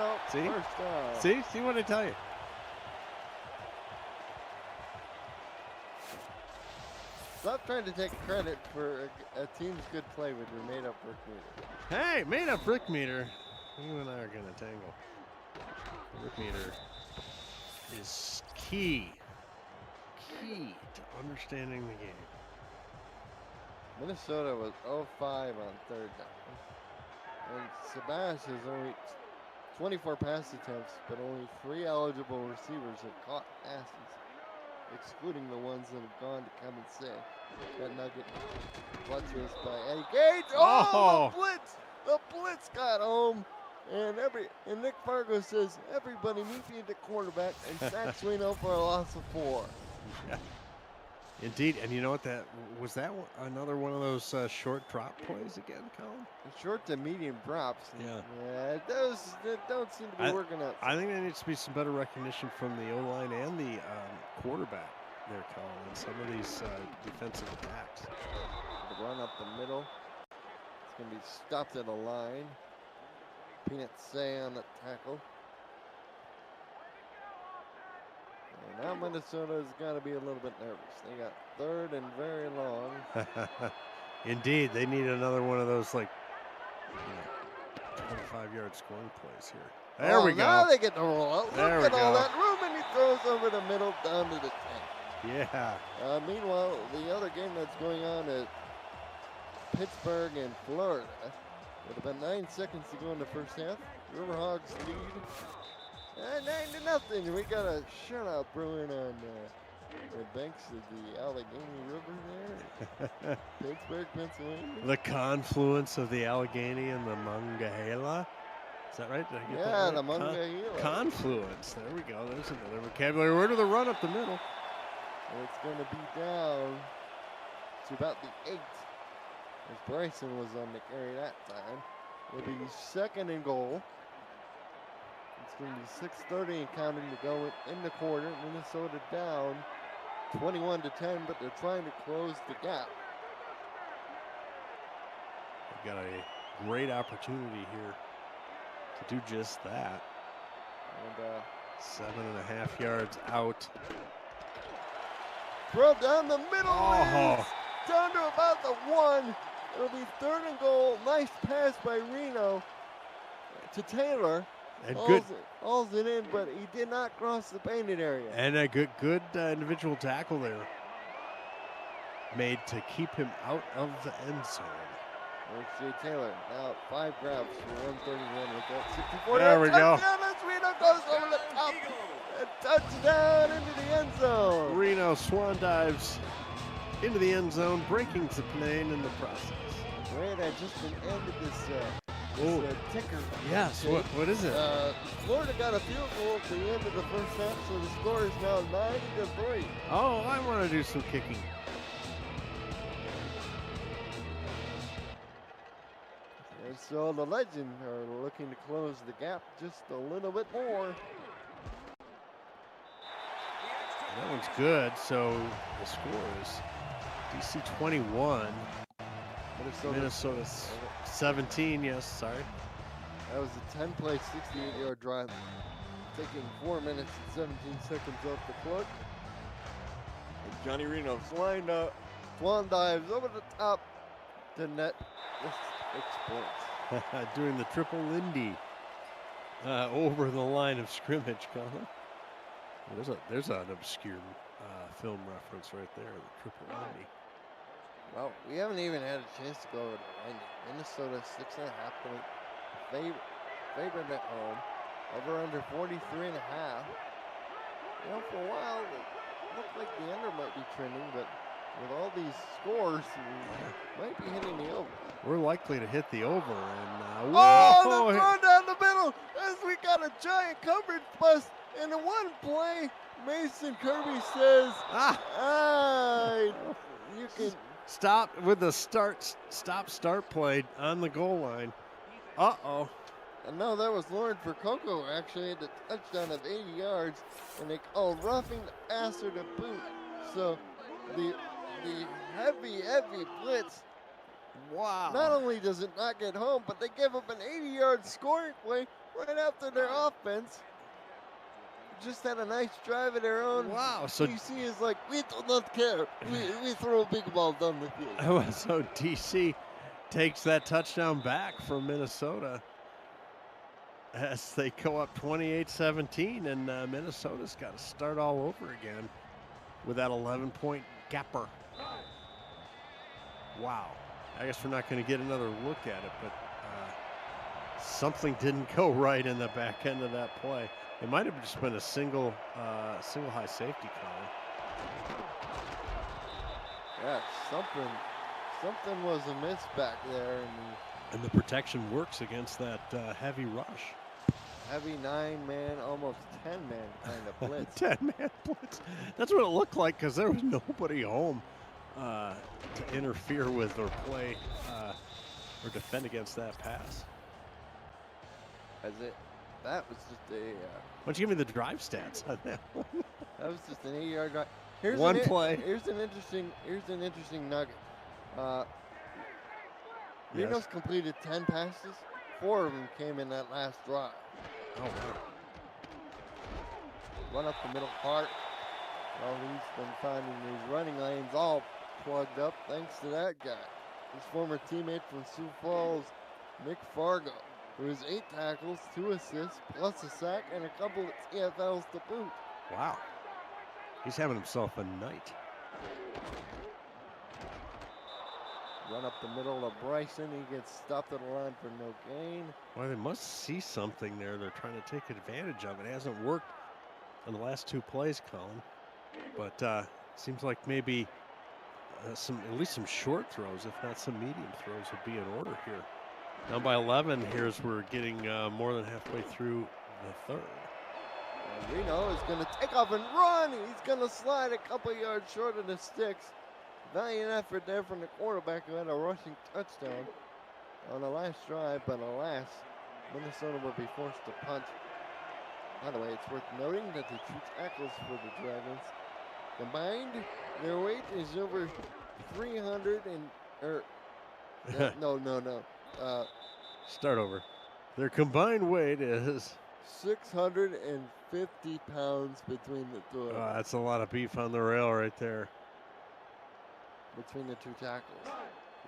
what I tell you. Stop trying to take credit for a team's good play with your made-up brick meter. Hey, made-up brick meter. You and I are going to tangle. Brick meter is key to understanding the game. Minnesota was 0-5 on third down. And Sebastian has only 24 pass attempts, but only 3 eligible receivers have caught passes, excluding the ones that have gone to come and say. That nugget clutches by Eddie Gage. Oh, the blitz got home. And Nick Fargo says, everybody meet me at the quarterback, and Zach Swino for a loss of 4. Yeah. Indeed, and you know what, was that another one of those short drop plays again, Colin? Short to medium drops. Yeah. Those don't seem to be working out. I think there needs to be some better recognition from the O-line and the quarterback there, Colin, on some of these defensive attacks. The run up the middle. It's going to be stopped at a line. Peanut Say on the tackle. And now Minnesota's got to be a little bit nervous. They got third and very long. Indeed, they need another one of those 25-yard scoring plays here. There we go. Now they get the roll out. There Look at we all go. that room, and he throws over the middle down to the 10. Yeah. Meanwhile, the other game that's going on at Pittsburgh and Florida. With about 9 seconds to go in the first half. Riverhogs lead 9-0. We got a shutout brewing on the banks of the Allegheny River there. Pittsburgh, Pennsylvania. The confluence of the Allegheny and the Monongahela. Is that right? Did I get that Yeah, right? the Monongahela. Confluence. There we go. There's another vocabulary word of the run up the middle. And it's going to be down to about the 8. As Bryson was on the carry that time. It'll be second and goal. It's going to be 6:30 and counting to go in the quarter. Minnesota down 21-10, but they're trying to close the gap. They've got a great opportunity here to do just that. And 7.5 yards out. Throw down the middle. Oh. Down to about the 1. It'll be third and goal. Nice pass by Reno to Taylor. And hauls it in, but he did not cross the painted area. And a good individual tackle there made to keep him out of the end zone. There's Jay Taylor. Now 5 grabs for 131 with that 64. There we go. As Reno goes over the top. A touchdown into the end zone. Reno swan dives into the end zone, breaking the plane in the process. Ray had just been ended this ticker. Yes, what is it? Florida got a field goal at the end of the first half, so the score is now 9-3. Oh, I want to do some kicking. And so the Legend are looking to close the gap just a little bit more. That one's good. So the score is DC 21, Minnesota 17. Yes, sorry. That was a 10-play, 68-yard drive, taking 4 minutes and 17 seconds off the clock. And Johnny Reno's lined up, swan dives over the top to net. This explodes. Doing the triple Lindy over the line of scrimmage, Colin. There's an obscure film reference right there, the triple Lindy. Well, we haven't even had a chance to go over the Lindy. Minnesota 6.5-point favorite at home. Over under 43.5. You know, for a while it looked like the under might be trending, but with all these scores, we might be hitting the over. We're likely to hit the over, and the throw down the middle as we got a giant coverage bust in the one play. Mason Kirby says, you can stop with the start play on the goal line. Uh-oh. No, that was Lauren for Coco actually at the touchdown of 80 yards, and they called roughing the passer to boot. So the heavy blitz. Wow. Not only does it not get home, but they give up an 80-yard scoring play right after their offense. Just had a nice drive of their own. Wow. So DC is like, we do not care. We throw a big ball down the field. So DC takes that touchdown back from Minnesota as they go up 28-17, and Minnesota's got to start all over again with that 11-point gapper. Wow. I guess we're not going to get another look at it, but something didn't go right in the back end of that play. It might have just been a single high safety call. Yeah, something was amiss back there, and the protection works against that heavy rush. Heavy 9-man, almost 10-man kind of blitz. 10-man blitz. That's what it looked like because there was nobody home to interfere with or play or defend against that pass. That was just a. Why don't you give me the drive stats on that one? That was just an 80-yard drive. Here's one play. Here's an interesting nugget. Reno's completed 10 passes. 4 of them came in that last drive. Oh wow! Run up the middle part. Well, he's been finding these running lanes all plugged up thanks to that guy. His former teammate from Sioux Falls, Nick Fargo, who has 8 tackles, 2 assists, plus a sack, and a couple of TFLs to boot. Wow. He's having himself a night. Run up the middle of Bryson. He gets stopped at the line for no gain. Well, they must see something there. They're trying to take advantage of it. It hasn't worked on the last 2 plays, Colin. But seems like maybe at least some short throws, if not some medium throws, would be in order here. Down by 11 here as we're getting more than halfway through the third. And Reno is going to take off and run. He's going to slide a couple yards short of the sticks. Valiant effort there from the quarterback who had a rushing touchdown on the last drive, but alas, Minnesota will be forced to punt. By the way, it's worth noting that the 2 tackles for the Dragons combined, their weight is over 300 and, no. Start over. Their combined weight is 650 pounds between the 2 of them. That's a lot of beef on the rail right there. Between the 2 tackles.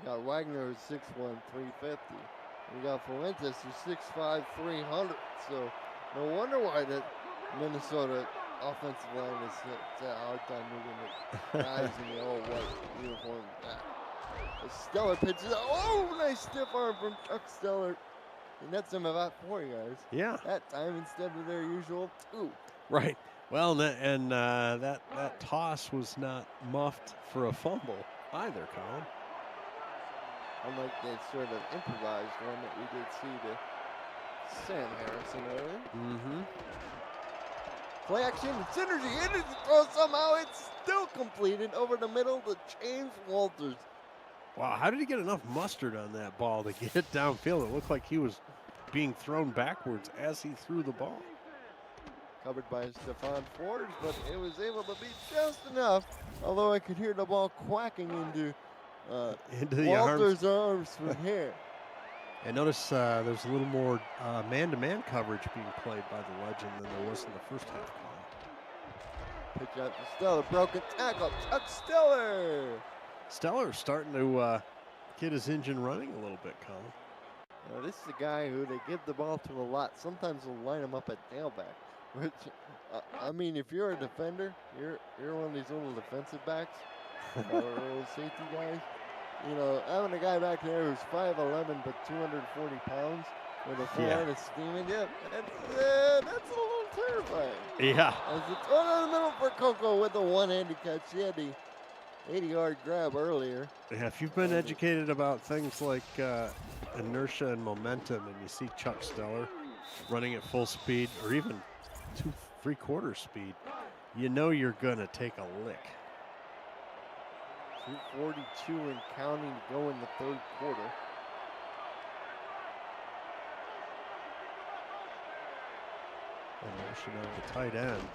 We got Wagner who's 6'1", 350. We got Fuentes who's 6'5", 300. So no wonder why that Minnesota offensive line is a hard time moving the guys in the all white uniform back. Stellar pitches. Oh, nice stiff arm from Chuck Stellar. He nets him about 4 yards. Yeah. That time instead of their usual 2. Right. Well, and that toss was not muffed for a fumble either, Colin. Unlike the sort of improvised one that we did see to Sam Harrison earlier. Mm-hmm. Play action, synergy, into the throw somehow. It's still completed over the middle to James Walters. Wow, how did he get enough mustard on that ball to get it downfield? It looked like he was being thrown backwards as he threw the ball. Covered by Stephon Forbes, but it was able to be just enough. Although I could hear the ball quacking into the Walters' arms from here. And notice there's a little more man-to-man coverage being played by the legend than there was in the first half. Pitch out to Stellar, broken tackle, Chuck Stellar. Stellar's starting to get his engine running a little bit, Colin. Now, this is a guy who they give the ball to a lot. Sometimes they'll line him up at tailback, which, I mean, if you're a defender, you're one of these little defensive backs, little safety guys. You know, having a guy back there who's 5'11" but 240 pounds with a full line of steam in you, that's a little terrifying. Yeah. As the throw down the middle for Coco with the one-handed catch. He had the 80-yard grab earlier. Yeah, if you've been educated about things like inertia and momentum, and you see Chuck Stellar running at full speed or even 2 3/4 speed, you know you're going to take a lick. 2:42 and counting to go in the third quarter. Motion of the tight end.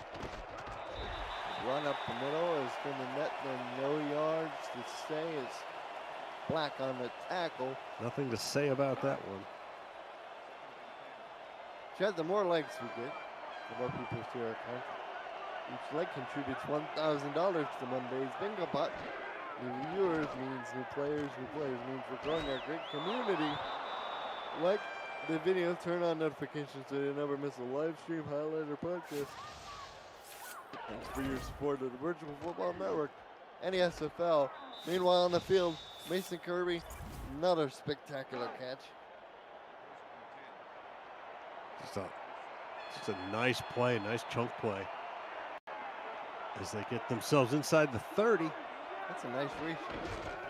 Run up the middle is going to net them no yards to stay. It's Black on the tackle. Nothing to say about that one. Chad, the more legs we get, the more people see our content. Each leg contributes $1,000 to Monday's Bingo Pot. New viewers means new players means we're growing our great community. Like the video, turn on notifications so you never miss a live stream, highlight, or podcast. Thanks for your support of the Virtual Football Network and the SFL. Meanwhile on the field, Mason Kirby, another spectacular catch. Just a nice play, nice chunk play. As they get themselves inside the 30. That's a nice ratio.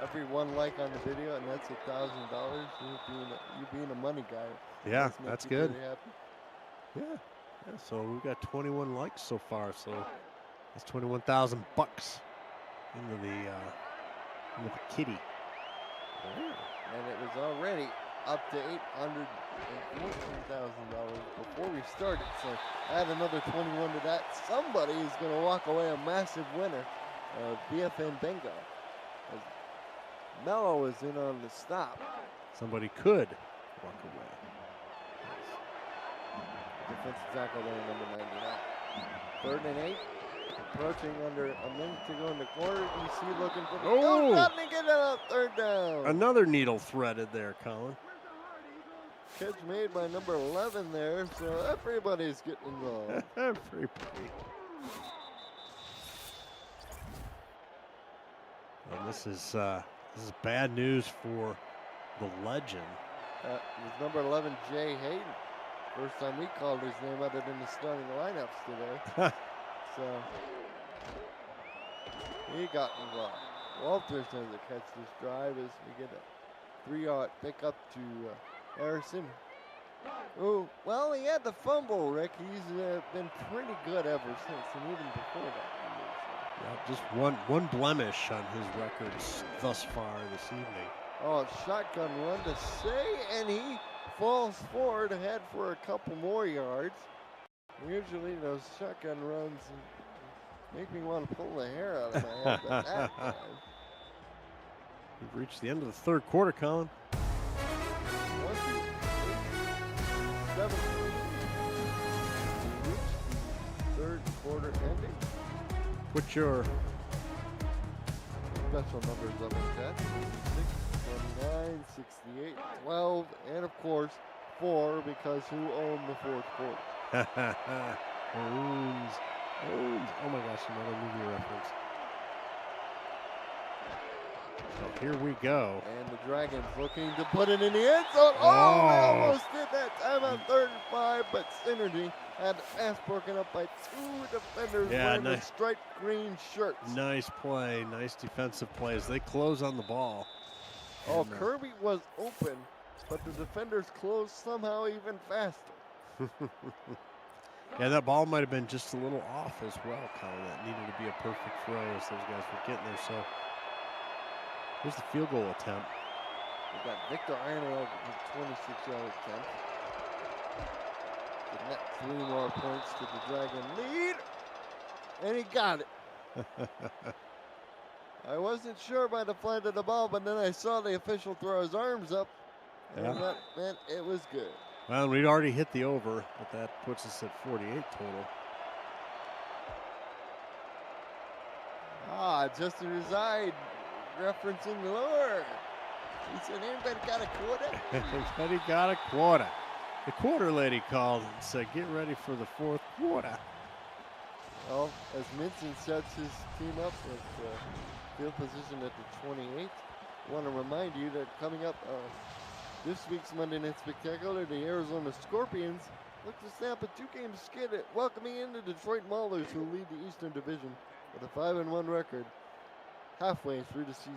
Every one like on the video, and that's $1,000. You being a money guy. Yeah, that's good. Really happy. Yeah. So we've got 21 likes so far. So that's $21,000 into the kitty. And it was already up to $814,000 before we started. So add another 21 to that. Somebody is going to walk away a massive winner. BFN Bingo. As Mello is in on the stop. Somebody could walk away. Defensive tackle there, number 99. 3rd and 8. Approaching under a minute to go in the quarter. DC looking for the nothing, get it out, 3rd down. Another needle threaded there, Colin. Catch made by number 11 there, so everybody's getting involved. Everybody. Well, this is bad news for the legend. It was number 11, Jay Hayden. First time we called his name other than the starting lineups today. So he got involved. Walters does a catch this drive as we get a 3-yard pickup to Harrison. Oh, well, he had the fumble, Rick. He's been pretty good ever since, and even before that. Yeah, just one blemish on his records thus far this evening. Oh, shotgun run to say, and he falls forward ahead for a couple more yards. Usually those shotgun runs make me want to pull the hair out of my head, but that time. We've reached the end of the 3rd quarter, Colin. 7. We reached the 3rd quarter ending. Put your special numbers up in chat. 6, 29, 68, 12, and of course 4, because who owned the 4th quarter? Owns. Oh my gosh, another movie reference. So here we go. And the Dragons looking to put it in the end zone. Oh, they almost did that time on 3rd and 5, but Synergy had the pass broken up by 2 defenders wearing the striped green shirts. Nice play, nice defensive plays. They close on the ball. Oh, And, Kirby was open, but the defenders closed somehow even faster. Yeah, that ball might have been just a little off as well, Colin. That needed to be a perfect throw as those guys were getting there. So here's the field goal attempt. We got Victor Arnold with 26-yard attempt. The net 3 more points to the Dragon lead. And he got it. I wasn't sure by the flight of the ball, but then I saw the official throw his arms up. And that meant it was good. Well, we'd already hit the over, but that puts us at 48 total. Justin Reside referencing the Lord. He said, anybody got a quarter? Anybody got a quarter? The quarter lady called and said, get ready for the fourth quarter. Well, as Minson sets his team up with field position at the 28, I want to remind you that coming up this week's Monday Night Spectacular, the Arizona Scorpions look to snap a 2-game skid at welcoming in the Detroit Maulers, who lead the Eastern Division with a 5-1 record halfway through the season.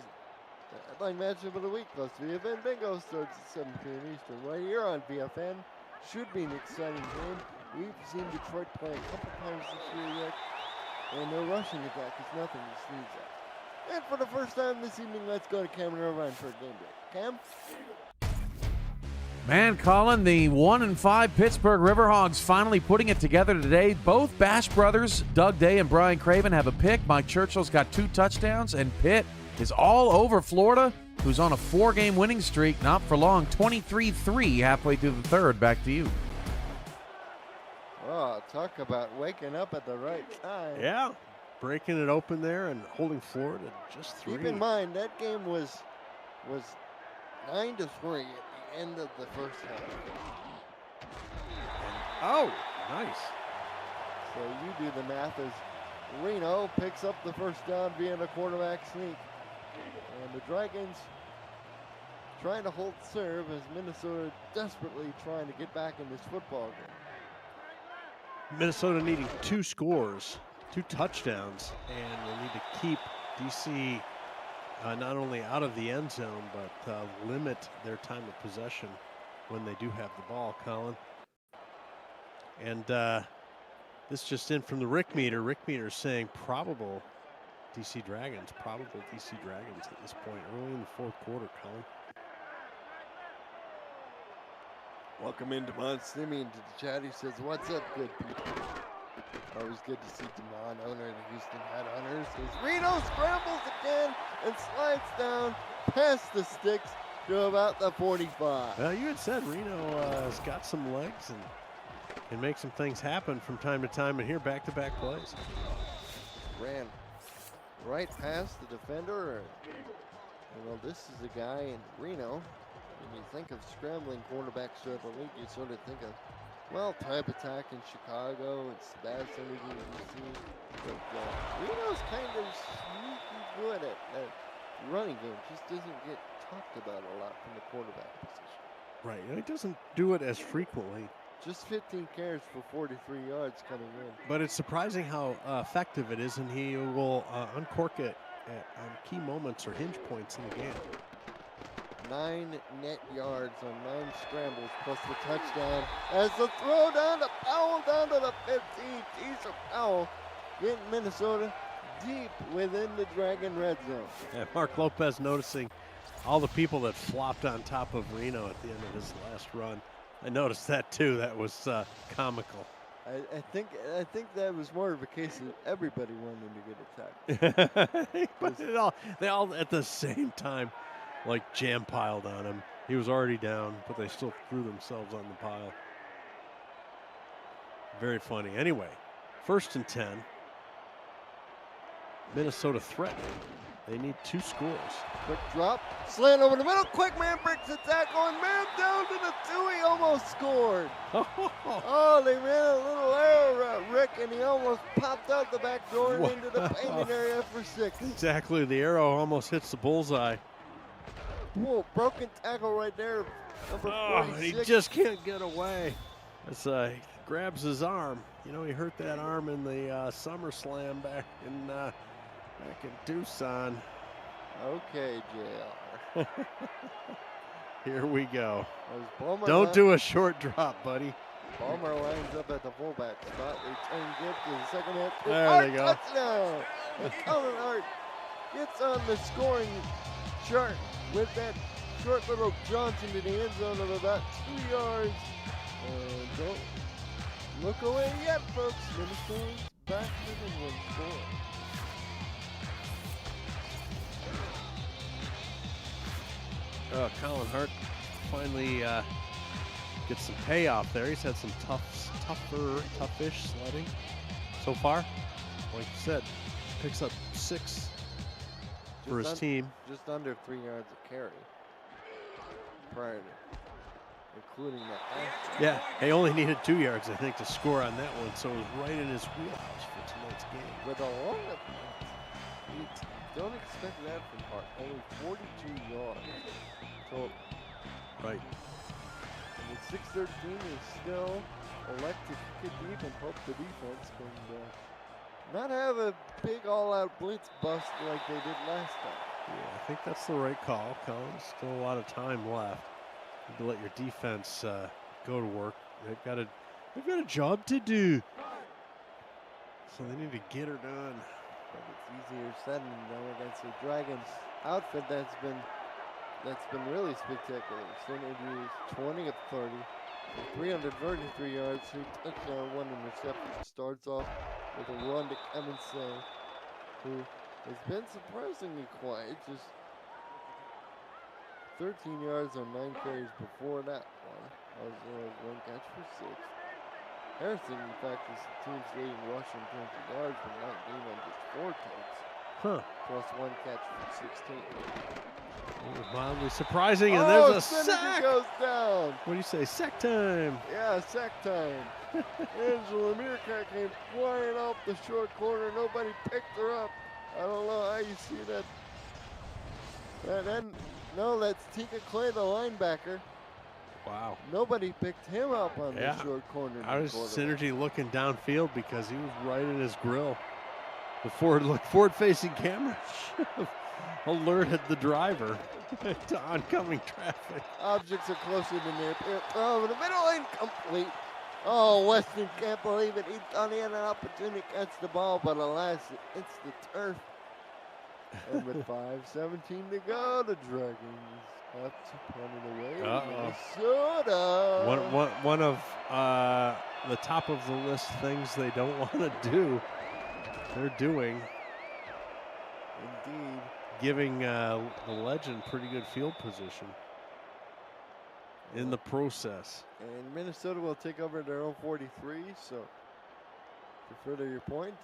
The headline matchup of the week, plus the event bingo, starts at 7 p.m. Eastern, right here on VFN. Should be an exciting game. We've seen Detroit play a couple times this year yet, and their rushing attack is nothing to sneeze at. And for the first time this evening, let's go to Cam and Irvine for a game break. Cam? Man, Colin, the 1-5 Pittsburgh Riverhogs finally putting it together today. Both Bash brothers, Doug Day and Brian Craven, have a pick. Mike Churchill's got 2 touchdowns, and Pitt is all over Florida, who's on a 4-game winning streak. Not for long, 23-3 halfway through the third. Back to you. Oh, talk about waking up at the right time. Yeah, breaking it open there and holding Florida just 3. Keep in mind, that game was 9-3 at the end of the first half. Oh, nice. So you do the math as Reno picks up the first down via the quarterback sneak. And the Dragons trying to hold serve as Minnesota desperately trying to get back in this football game. Minnesota needing 2 scores, 2 touchdowns, and they need to keep DC not only out of the end zone, but limit their time of possession when they do have the ball, Colin. And this just in from the Rick meter. Rick meter saying probable DC Dragons at this point, early in the fourth quarter, Colin. Welcome in Demond Simeon to the chat. He says, what's up, good people? Always good to see Demond, owner of the Houston Headhunters. As Reno scrambles again and slides down past the sticks to about the 45. Well, you had said Reno has got some legs and can make some things happen from time to time, and here back-to-back plays. Ran right past the defender. And, well, this is a guy in Reno. When you think of scrambling quarterbacks throughout the league, you sort of think of, well, type attack in Chicago and Sebastian in DC. But Reno's kind of sneaky good at running game. Just doesn't get talked about a lot from the quarterback position. Right, and he doesn't do it as frequently. Just 15 carries for 43 yards coming in. But it's surprising how effective it is, and he will uncork it at key moments or hinge points in the game. 9 net yards on 9 scrambles plus the touchdown as the throw down to Powell down to the 15. Teaser Powell getting Minnesota deep within the Dragon red zone. Yeah, Mark Lopez noticing all the people that flopped on top of Reno at the end of his last run. I noticed that too. That was comical. I think that was more of a case of everybody wanting to get attacked. But they all at the same time, like jam piled on him. He was already down, but they still threw themselves on the pile. Very funny. Anyway, 1st and 10. Minnesota threatening. They need 2 scores. Quick drop, slant over the middle, quick man breaks the tackle, and man down to the 2, he almost scored. Oh, they ran a little arrow route, Rick, and he almost popped out the back door and into the painted area for 6. Exactly, the arrow almost hits the bullseye. Whoa, broken tackle right there, number 46. He just can't get away. As he grabs his arm. You know, he hurt that arm in the SummerSlam back in Tucson. Okay, JR. Here we go. Palmer Don't do a short drop, buddy. Palmer lines up at the fullback spot. Return gift to the second half. There they go. Touchdown! And Colin Hart gets on the scoring chart with that short little jaunt into the end zone of about 2 yards. And don't look away yet, folks. Minnesota's back to the win score. Colin Hart finally gets some payoff there. He's had some toughish sledding so far. Like you said, picks up 6 for his team. Just under 3 yards of carry prior to including that. Yeah, he only needed 2 yards, I think, to score on that one, so it was right in his wheelhouse for tonight's game. With a long you don't expect that from Hart. Only 42 yards total. Right. And with 6:13, they still elect to kick it deep and hope the defense can not have a big all-out blitz bust like they did last time. Yeah, I think that's the right call, Colin. Still a lot of time left. You can let your defense go to work. They've got a job to do. So they need to get her done. But it's easier said than done against the Dragons outfit that's been really spectacular. St. Andrews 20 of 30, 333 yards, 3 touchdowns, 1 interception. Starts off with a run to Kevin Say, who has been surprisingly quiet, just 13 yards on 9 carries before that one. That was 1 catch for 6. Harrison, in fact, is the team's leading rusher in terms of yards, but 19 on just 4 attempts. Plus 1 catch for 16. Mildly surprising, and there's a Seneca sack. Goes down. What do you say, sack time? Yeah, sack time. Angela Meerkat came flying off the short corner. Nobody picked her up. I don't know how you see that. No, that's Tika Clay, the linebacker. Wow. Nobody picked him up on the short corner. How was Synergy looking downfield because he was right in his grill? The forward-facing camera should have alerted the driver to oncoming traffic. Objects are closer than their throw. The middle incomplete. Oh, Weston can't believe it. He thought he had an opportunity to catch the ball, but alas, it's the turf. And with 5:17 to go, the Dragons have to punt it away. Minnesota. One of the top of the list things they don't want to do, they're doing. Indeed. Giving the legend pretty good field position in the process. And Minnesota will take over their own 43, so to further your point.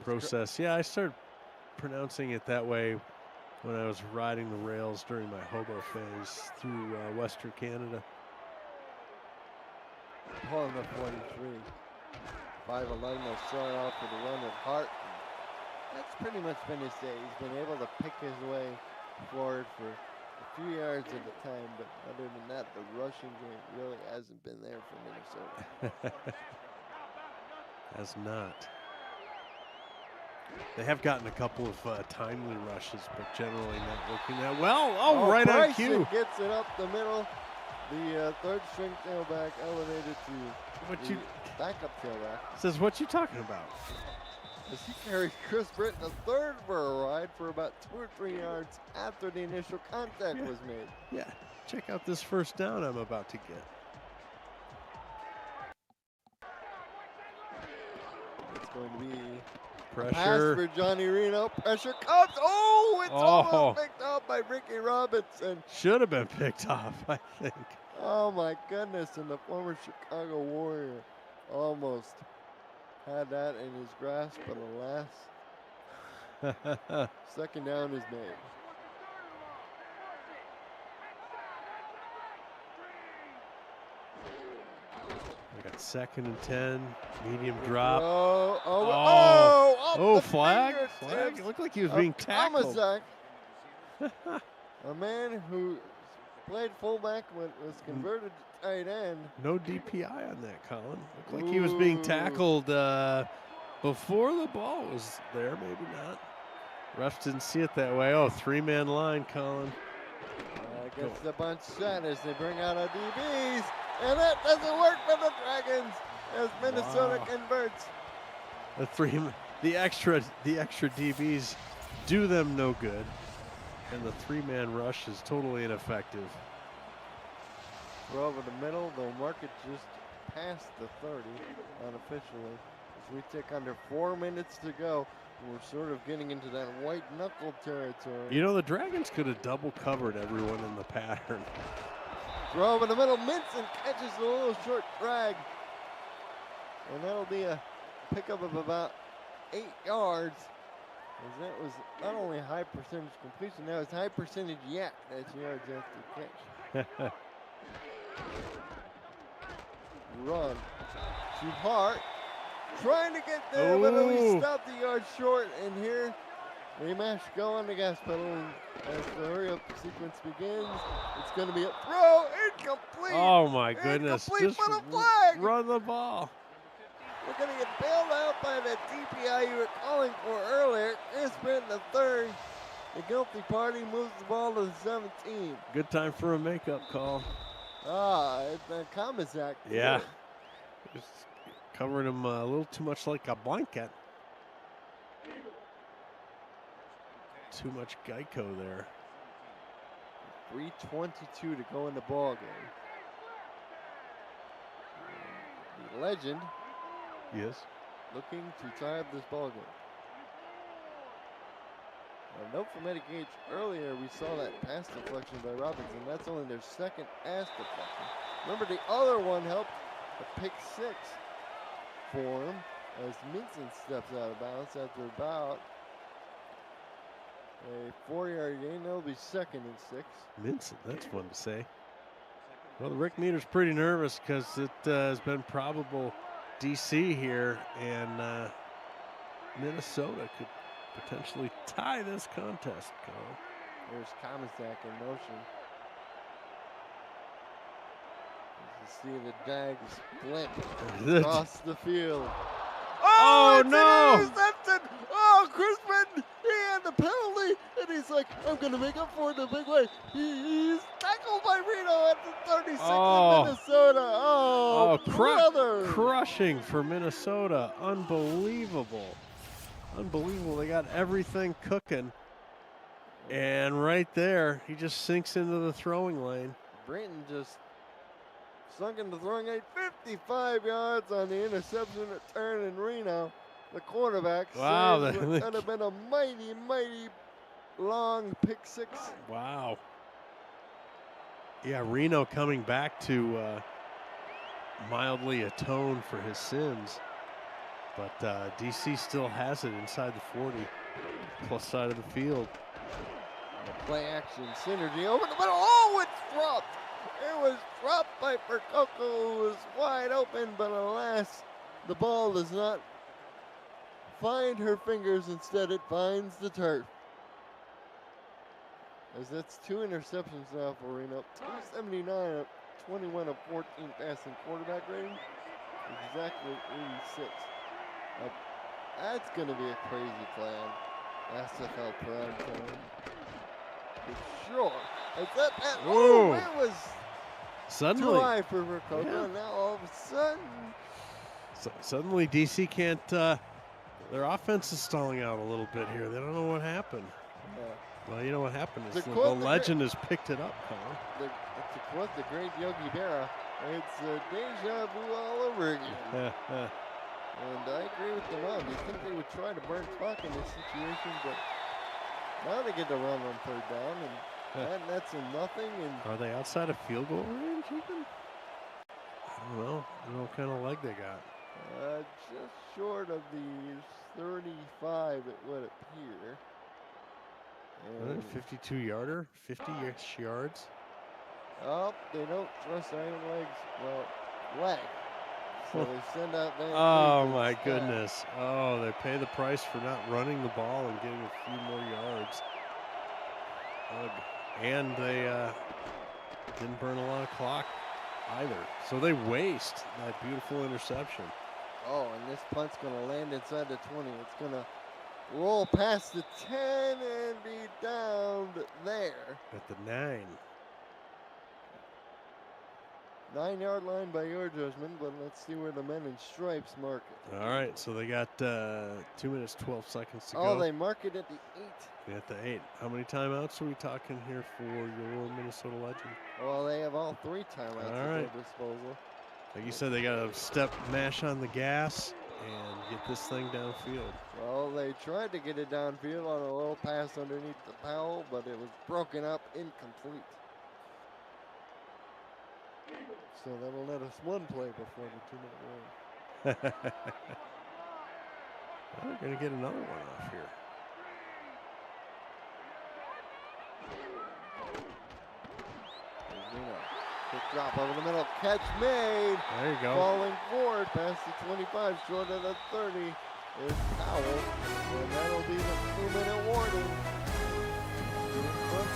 Process. Yeah, I started pronouncing it that way when I was riding the rails during my hobo phase through Western Canada. Pulling the 43. 5'11" will start off with a run with Hart. That's pretty much been his day. He's been able to pick his way forward for a few yards at a time, but other than that, the rushing game really hasn't been there for Minnesota. Has not. They have gotten a couple of timely rushes, but generally not working that well. Oh, right on cue. Gets it up the middle. The third-string tailback elevated to backup tailback. Says, what you talking about? As he carries Chris Britton a third for a ride for about 2 or 3 yards after the initial contact was made. Yeah, check out this first down I'm about to get. It's going to be pressure. Pass for Johnny Reno. Pressure comes. Oh, it's almost picked up by Ricky Robinson. Should have been picked off, I think. Oh, my goodness. And the former Chicago Warrior almost had that in his grasp, but alas, second down is made. We got 2nd and 10, medium drop. Flag. It looked like he was being tackled. A man who played fullback was converted to tight end. No DPI on that, Colin. Looked like he was being tackled before the ball was there, maybe not. Refs didn't see it that way. Oh, three-man line, Colin. Gets the bunch shot as they bring out our DBs, and that doesn't work for the Dragons as Minnesota converts. The extra DBs do them no good, and the three-man rush is totally ineffective. Throw over the middle, they'll mark it just past the 30 unofficially. As we take under 4 minutes to go, we're sort of getting into that white knuckle territory. You know, the Dragons could have double covered everyone in the pattern. Throw over the middle, Minson catches a little short drag. And that'll be a pickup of about 8 yards. As that was not only high percentage completion, that was high percentage yak. That's yards after catch. Run. Too hard. Trying to get there, but we stopped the yard short. And here, Rematch go on the gas pedal as the hurry-up sequence begins. It's going to be a throw. Incomplete. Oh, my goodness. Incomplete for the flag. Run the ball. We're going to get bailed out by the DPI you were calling for earlier. Chris Benton, the third. The guilty party moves the ball to the 17. Good time for a makeup call. It's the Kamazak. Yeah. Just covering him a little too much like a blanket. Too much Geico there. 3:22 to go in the ball game. The legend. Yes. Looking to tie up this ball game. A note from Eddie Gage earlier, we saw that pass deflection by Robinson. That's only their second pass deflection. Remember, the other one helped a pick 6 for him as Minson steps out of bounds after about a 4-yard gain. That'll be 2nd and 6. Minson, that's fun to say. Well, the Rick Meter's pretty nervous because it has been probable DC here, and Minnesota could potentially tie this contest, Colin. There's Kamazak in motion. As you see the Jags split across the field. Oh no! Intercepted! Oh, Chris Benton, he had the penalty, and he's like, I'm going to make up for it in a big way. He's tackled by Reno at the 36 of Minnesota. Oh, brother! Crushing for Minnesota. Unbelievable. Unbelievable. They got everything cooking. And right there, he just sinks into the throwing lane. Brenton just sunk into throwing lane, 55 yards on the interception return in Reno. The quarterback wow, saves what could have been a mighty, mighty long pick 6. Wow. Yeah, Reno coming back to mildly atone for his sins. But DC still has it inside the 40, plus side of the field. The play action synergy over the middle. Oh, it's dropped. It was dropped by Percoco, who was wide open, but alas, the ball does not find her fingers. Instead, it finds the turf. As that's 2 interceptions now for Reno. 279, 21 of 14 passing quarterback rating. Exactly 86. That's going to be a crazy plan. SFL prime time. For sure. Is that oh, it was suddenly too high for Percoco. Yeah. And now all of a sudden. Suddenly DC can't, their offense is stalling out a little bit here. They don't know what happened. Yeah. Well, you know what happened is the legend has picked it up, Colin. To quote the great Yogi Berra, it's deja vu all over again. And I agree with the mom. You think they would try to burn clock in this situation, but now they get to run on 3rd down, and that's a nothing. And are they outside of field goal range even? I don't know. I don't know what kind of leg they got. Just short of the 35, it would appear. And 52-yarder, 50-ish yards. Oh, they don't trust iron legs. Well, leg. So they send out Van oh, my goodness. Oh, they pay the price for not running the ball and getting a few more yards. And they didn't burn a lot of clock either. So they waste that beautiful interception. Oh, and this punt's going to land inside the 20. It's going to roll past the 10 and be downed there. At the 9. 9-yard line by your judgment, but let's see where the men in stripes mark it. All right, so they got 2 minutes, 12 seconds to go. Oh, they mark it at the 8. At the 8. How many timeouts are we talking here for your Minnesota Legend? Well, they have all 3 timeouts at their disposal. Like you said, they got to mash on the gas and get this thing downfield. Well, they tried to get it downfield on a little pass underneath the Powell, but it was broken up, incomplete. So that'll let us one play before the 2-minute warning. Well, we're going to get another one off here. Quick drop over the middle, catch made. There you go. Falling forward past the 25, short of the 30 is Powell. And that'll be the 2-minute warning.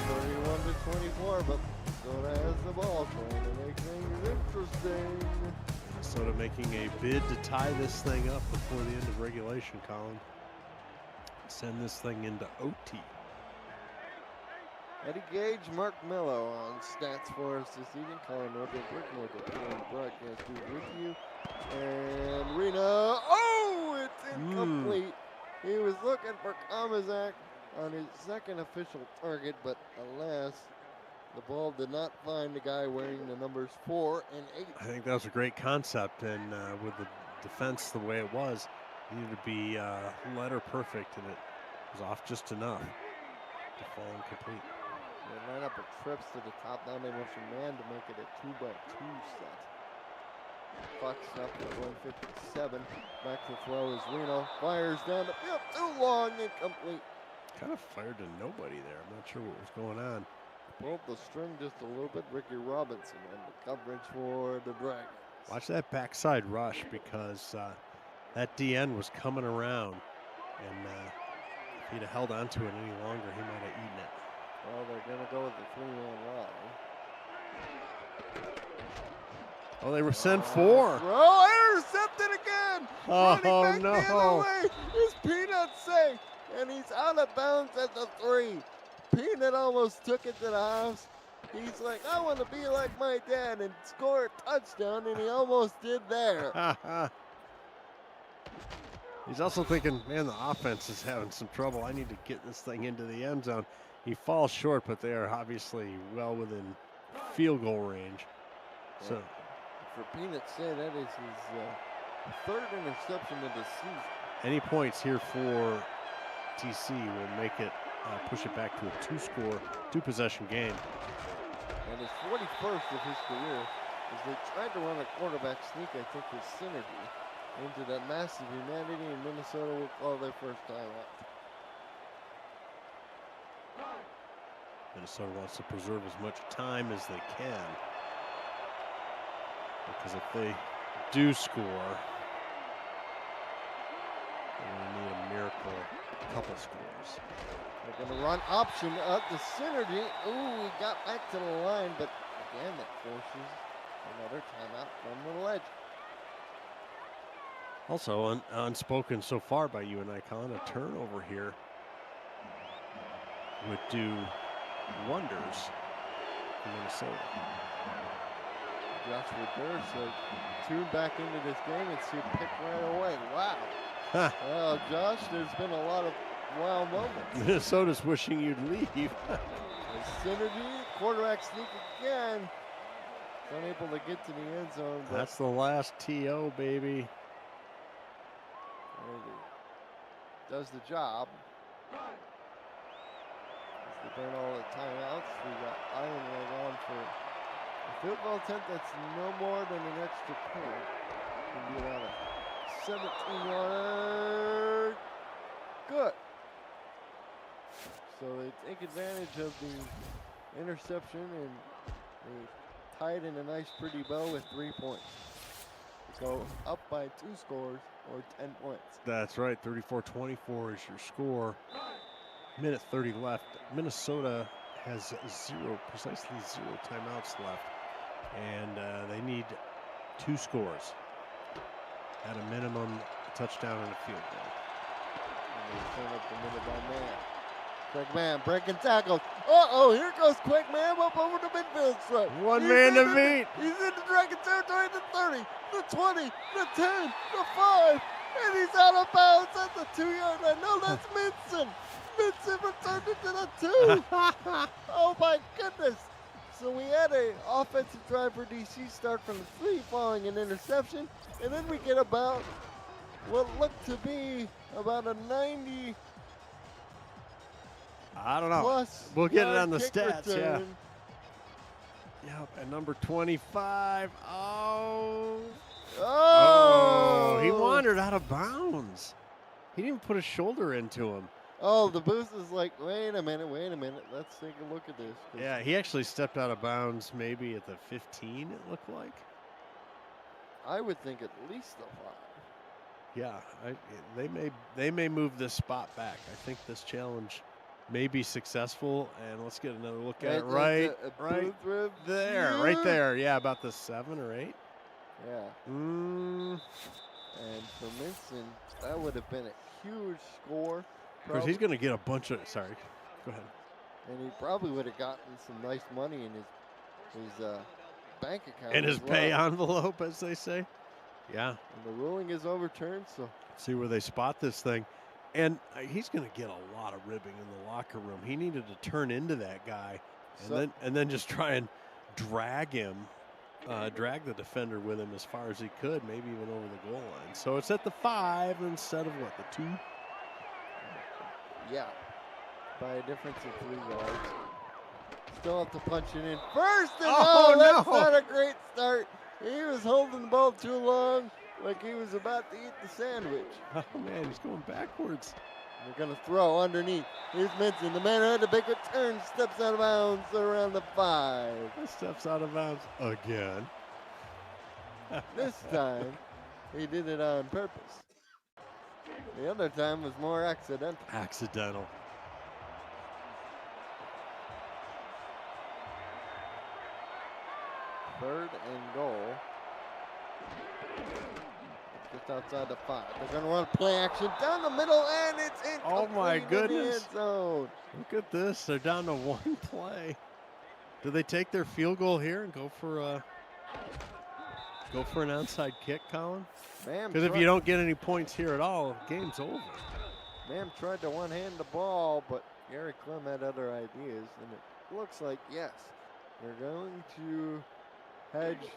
31-24, but Minnesota has the ball, trying to make things interesting. Minnesota making a bid to tie this thing up before the end of regulation, Colin. Send this thing into OT. Eddie Gage, Mark Mello on stats for us this evening. Colin Norton, Brick Norton, broadcast booth with you. And Rena, oh, it's incomplete. He was looking for Kamazak on his second official target, but alas, the ball did not find the guy wearing the numbers 4 and 8. I think that was a great concept, and with the defense the way it was, it needed to be letter perfect, and it was off just enough to fall incomplete. They line up with trips to the top. Now they motion man to make it a 2-by-2 set. Clock stopped at 1:57. Back to throw is Reno. Fires down the field. Too long, incomplete. Kind of fired to nobody there. I'm not sure what was going on. Pulled the string just a little bit. Ricky Robinson on the coverage for the Dragons. Watch that backside rush, because that DN was coming around, and if he'd have held onto it any longer, he might have eaten it. Well, they're going to go with the 3-man line. Oh, they were sent 4. Throw intercepted again. Oh, Running back no. the other way. Is Peanut safe? And he's out of bounds at the 3. Peanut almost took it to the house. He's like, I want to be like my dad and score a touchdown, and he almost did there. He's also thinking, man, the offense is having some trouble. I need to get this thing into the end zone. He falls short, but they are obviously well within field goal range. Yeah. So, for Peanut say that is his 3rd interception of the season. any points here for TC will make it push it back to a 2-possession game. And his 41st of his career, as they tried to run a quarterback sneak, I think, with synergy into that massive humanity, and Minnesota will call their first time out. Minnesota wants to preserve as much time as they can, because if they do score, they're going to need a miracle, a couple scores. They're going to run option up the synergy. Ooh, he got back to the line, but again, that forces another timeout from the Legend. Also, unspoken so far by you and I, Colin, a turnover here would do wonders for Minnesota. Joshua Durr tune back into this game and see a pick right away. Wow. Huh. Well, Josh, there's been a lot of wow moments. Minnesota's wishing you'd leave. Synergy, quarterback sneak again. Unable to get to the end zone. But That's the last TO, baby. does the job. As they burn all the timeouts, we got Iron Leg on for a field goal attempt that's no more than an extra point. Can be about a 17-yard. Good. So they take advantage of the interception and they tie it in a nice pretty bow with 3 points. So up by 2 scores or 10 points. That's right, 34-24 is your score. Minute 30 left. Minnesota has precisely zero timeouts left. And they need 2 scores. at a minimum, a touchdown and a field goal. And they turn up the middle by man. Quick man breaking tackles. Uh-oh, here goes Quick man up over the midfield stripe. One man to beat. He's in the Dragon territory, the 30, the 20, the 10, the 5, and he's out of bounds at the 2-yard line. No, that's Minson. Minson returned it to the 2. Oh my goodness. So we had a offensive drive for DC start from the 3 following an interception, and then we get about what looked to be about a 90 I don't know. plus We'll get it yard on the kick stats, return. Yep, and number 25. Oh. Oh! He wandered out of bounds. He didn't put a shoulder into him. Oh, the booth is like, wait a minute. Let's take a look at this. Yeah, he actually stepped out of bounds maybe at the 15, it looked like. I would think at least the 5. Yeah, they may move this spot back. I think this challenge may be successful, and let's get another look at it right there, right there. Yeah, about the 7 or 8. Yeah. And for Minson, that would have been a huge score. Of course, he's going to get a bunch of. Sorry, go ahead. And he probably would have gotten some nice money in his bank account. And his pay envelope, as they say. Yeah. And the ruling is overturned, so. See where they spot this thing. And he's going to get a lot of ribbing in the locker room. He needed to turn into that guy and then just try and drag him, drag the defender with him as far as he could, maybe even over the goal line. So it's at the 5 instead of what, the 2? Yeah, by a difference of 3 yards. Still have to punch it in first, and that's not a great start. He was holding the ball too long, like he was about to eat the sandwich. Oh man, he's going backwards. They're gonna throw underneath. Here's Minson, the man who had the big return, steps out of bounds around the 5. Steps out of bounds again. This time, he did it on purpose. The other time was more accidental. Accidental. Third and goal. Just outside the 5. They're gonna run play action down the middle, and it's in. Oh my goodness! In the end zone. Look at this. They're down to 1 play. Do they take their field goal here and go for an onside kick, Colin? Because if you don't get any points here at all, game's over. Ma'am tried to one-hand the ball, but Gary Clem had other ideas, and it looks like, yes, they're going to hedge.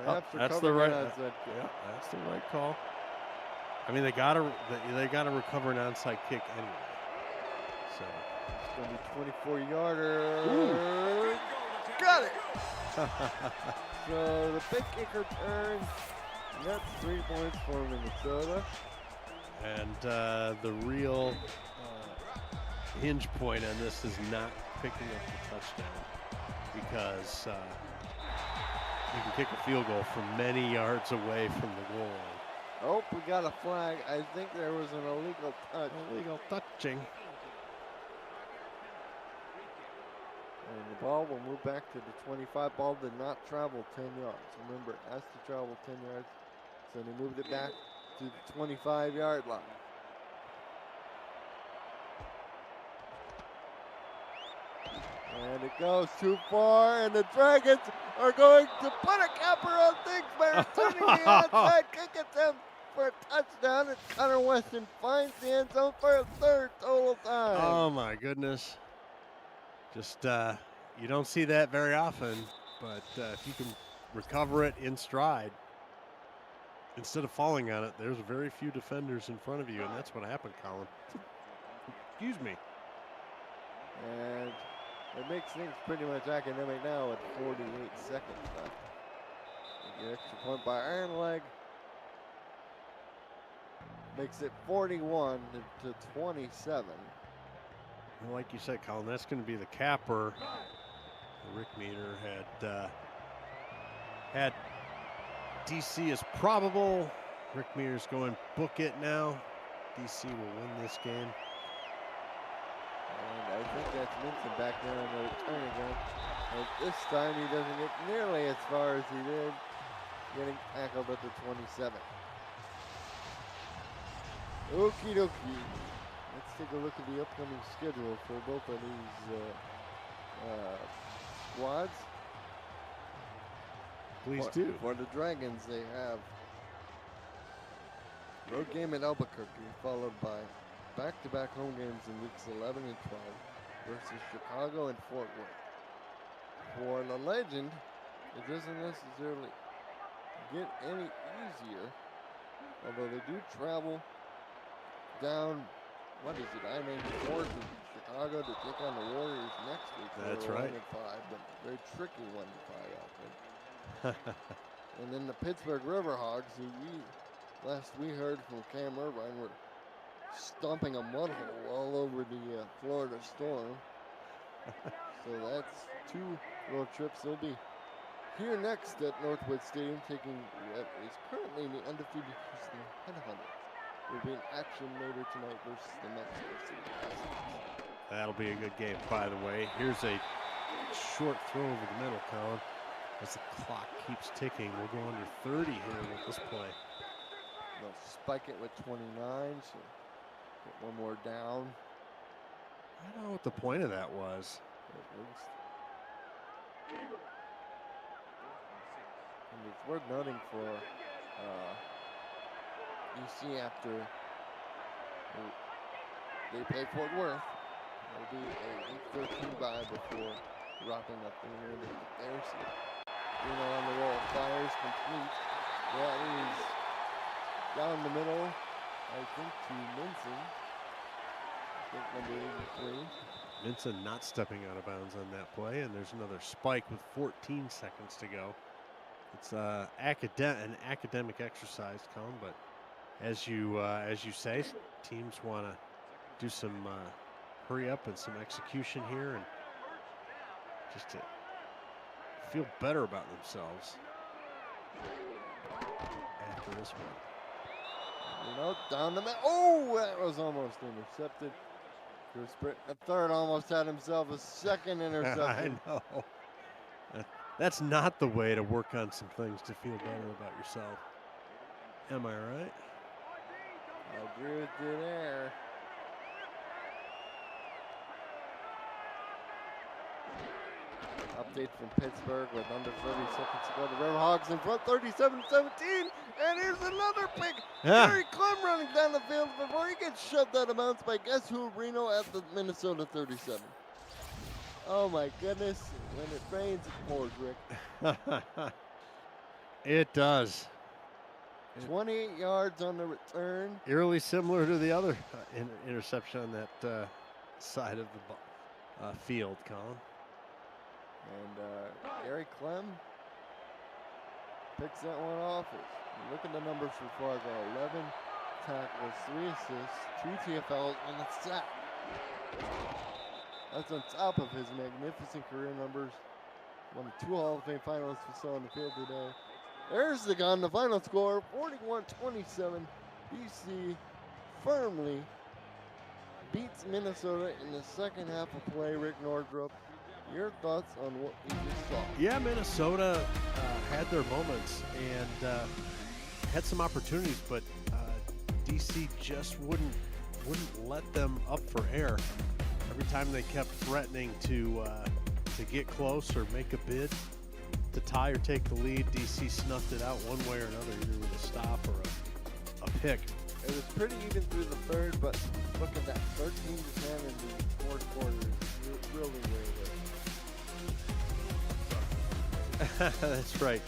That's the right. Yeah, that's the right call. I mean, they gotta recover an onside kick anyway. So it's gonna be 24-yarder. Got it. So the big kicker turns. That's 3 points for Minnesota. And the real hinge point on this is not picking up the touchdown, because you can kick a field goal from many yards away from the goal line. Oh, we got a flag. I think there was an illegal touch. Illegal touching. And the ball will move back to the 25. Ball did not travel 10 yards. Remember, it has to travel 10 yards. So they moved it back to the 25-yard line. And it goes too far, and the Dragons are going to put a capper on things by returning the outside kick attempt for a touchdown. And Connor Weston finds the end zone for a 3rd total time. Oh my goodness. Just, you don't see that very often, but if you can recover it in stride, instead of falling on it, there's very few defenders in front of you, and that's what happened, Colin. Excuse me. And it makes things pretty much academic now with 48 seconds left. The extra point by Ironleg makes it 41 to 27. Well, like you said, Colin, that's going to be the capper. Rick Meter had DC as probable. Rick Meter's going book it now. DC will win this game. And I think that's Minson back there on the return again. And this time he doesn't get nearly as far as he did getting tackled at the 27. Okie dokie. Let's take a look at the upcoming schedule for both of these squads. Please do. For the Dragons, they have road game at Albuquerque, followed by back-to-back home games in weeks 11 and 12 versus Chicago and Fort Worth. For the Legend, it doesn't necessarily get any easier, although they do travel down, I-94 to Chicago to take on the Warriors next week. That's right. 1-5, but very tricky 1-5 outfit. And then the Pittsburgh Riverhogs, who last we heard from Cam Irvine, were stomping a mud hole all over the Florida Storm. So that's 2 road trips. They'll be here next at Northwood Stadium, taking what is currently the undefeated Houston Headhunters. Will be in action later tonight versus the Mexico City Aztecs. That'll be a good game, by the way. Here's a short throw over the middle, Colin. As the clock keeps ticking, we'll go under 30 here with this play. They'll spike it with 29, so get one more down. I don't know what the point of that was. At least. And it's worth noting for EC after they play Fort Worth. It'll be a week 13 bye before wrapping up the remainder of their season. On the roll, fires complete. That is down the middle, I think, to Minson. I think number 83. Minson not stepping out of bounds on that play, and there's another spike with 14 seconds to go. It's an academic exercise, Colin, but as you say, teams want to do some hurry up and some execution here, and just to feel better about themselves after this one. Down the middle. Oh, that was almost intercepted. Chris Britt, the third, almost had himself a second interception. I know. That's not the way to work on some things to feel better about yourself. Am I right? I agree with you there. Update from Pittsburgh with under 30 seconds to go. The Riverhawks in front, 37-17, and here's another pick. Gary Clem running down the field before he gets shoved out of bounds by guess who? Reno at the Minnesota 37. Oh my goodness! When it rains, it pours, Rick. It does. 28 yards on the return. Eerily similar to the other interception on that side of the field, Colin. And Gary Clem picks that one off. Look at the numbers for Fargo. 11 tackles, 3 assists, 2 TFLs, and a sack. That's on top of his magnificent career numbers. One of 2 Hall of Fame finalists we saw on the field today. There's the gun, the final score, 41-27. BC firmly beats Minnesota in the second half of play. Rick Nordrup, your thoughts on what we just saw? Yeah, Minnesota had their moments and had some opportunities, but DC just wouldn't let them up for air. Every time they kept threatening to get close or make a bid to tie or take the lead, DC snuffed it out one way or another, either with a stop or a pick. It was pretty even through the third, but look at that, 13-10 in the fourth quarter. Really, really That's right.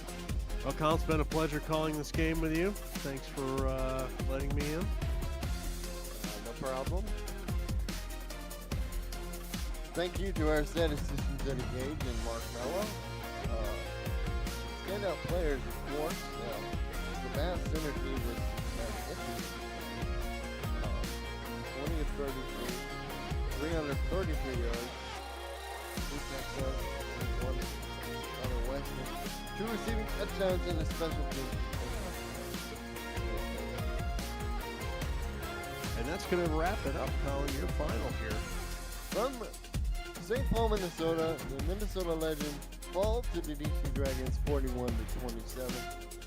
Well, Colin, it's been a pleasure calling this game with you. Thanks for letting me in. No problem. Thank you to our statisticians Eddie Gage and Mark Mello. Standout players, of course. The vast synergy was magnificent. 20 of 33, 333 yards, 2 touchdowns, 1 other Western, 2 receiving touchdowns and a special team. And that's going to wrap it up, Colin, your final here. From St. Paul, Minnesota, the Minnesota Legends fall to the DC Dragons 41-27.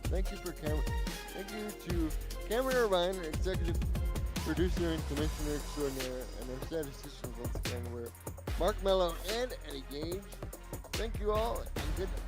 Thank you to Cameron Irvine, executive producer and commissioner extraordinaire, and our statisticians once again were Mark Mello and Eddie Gage. Thank you all, and good night.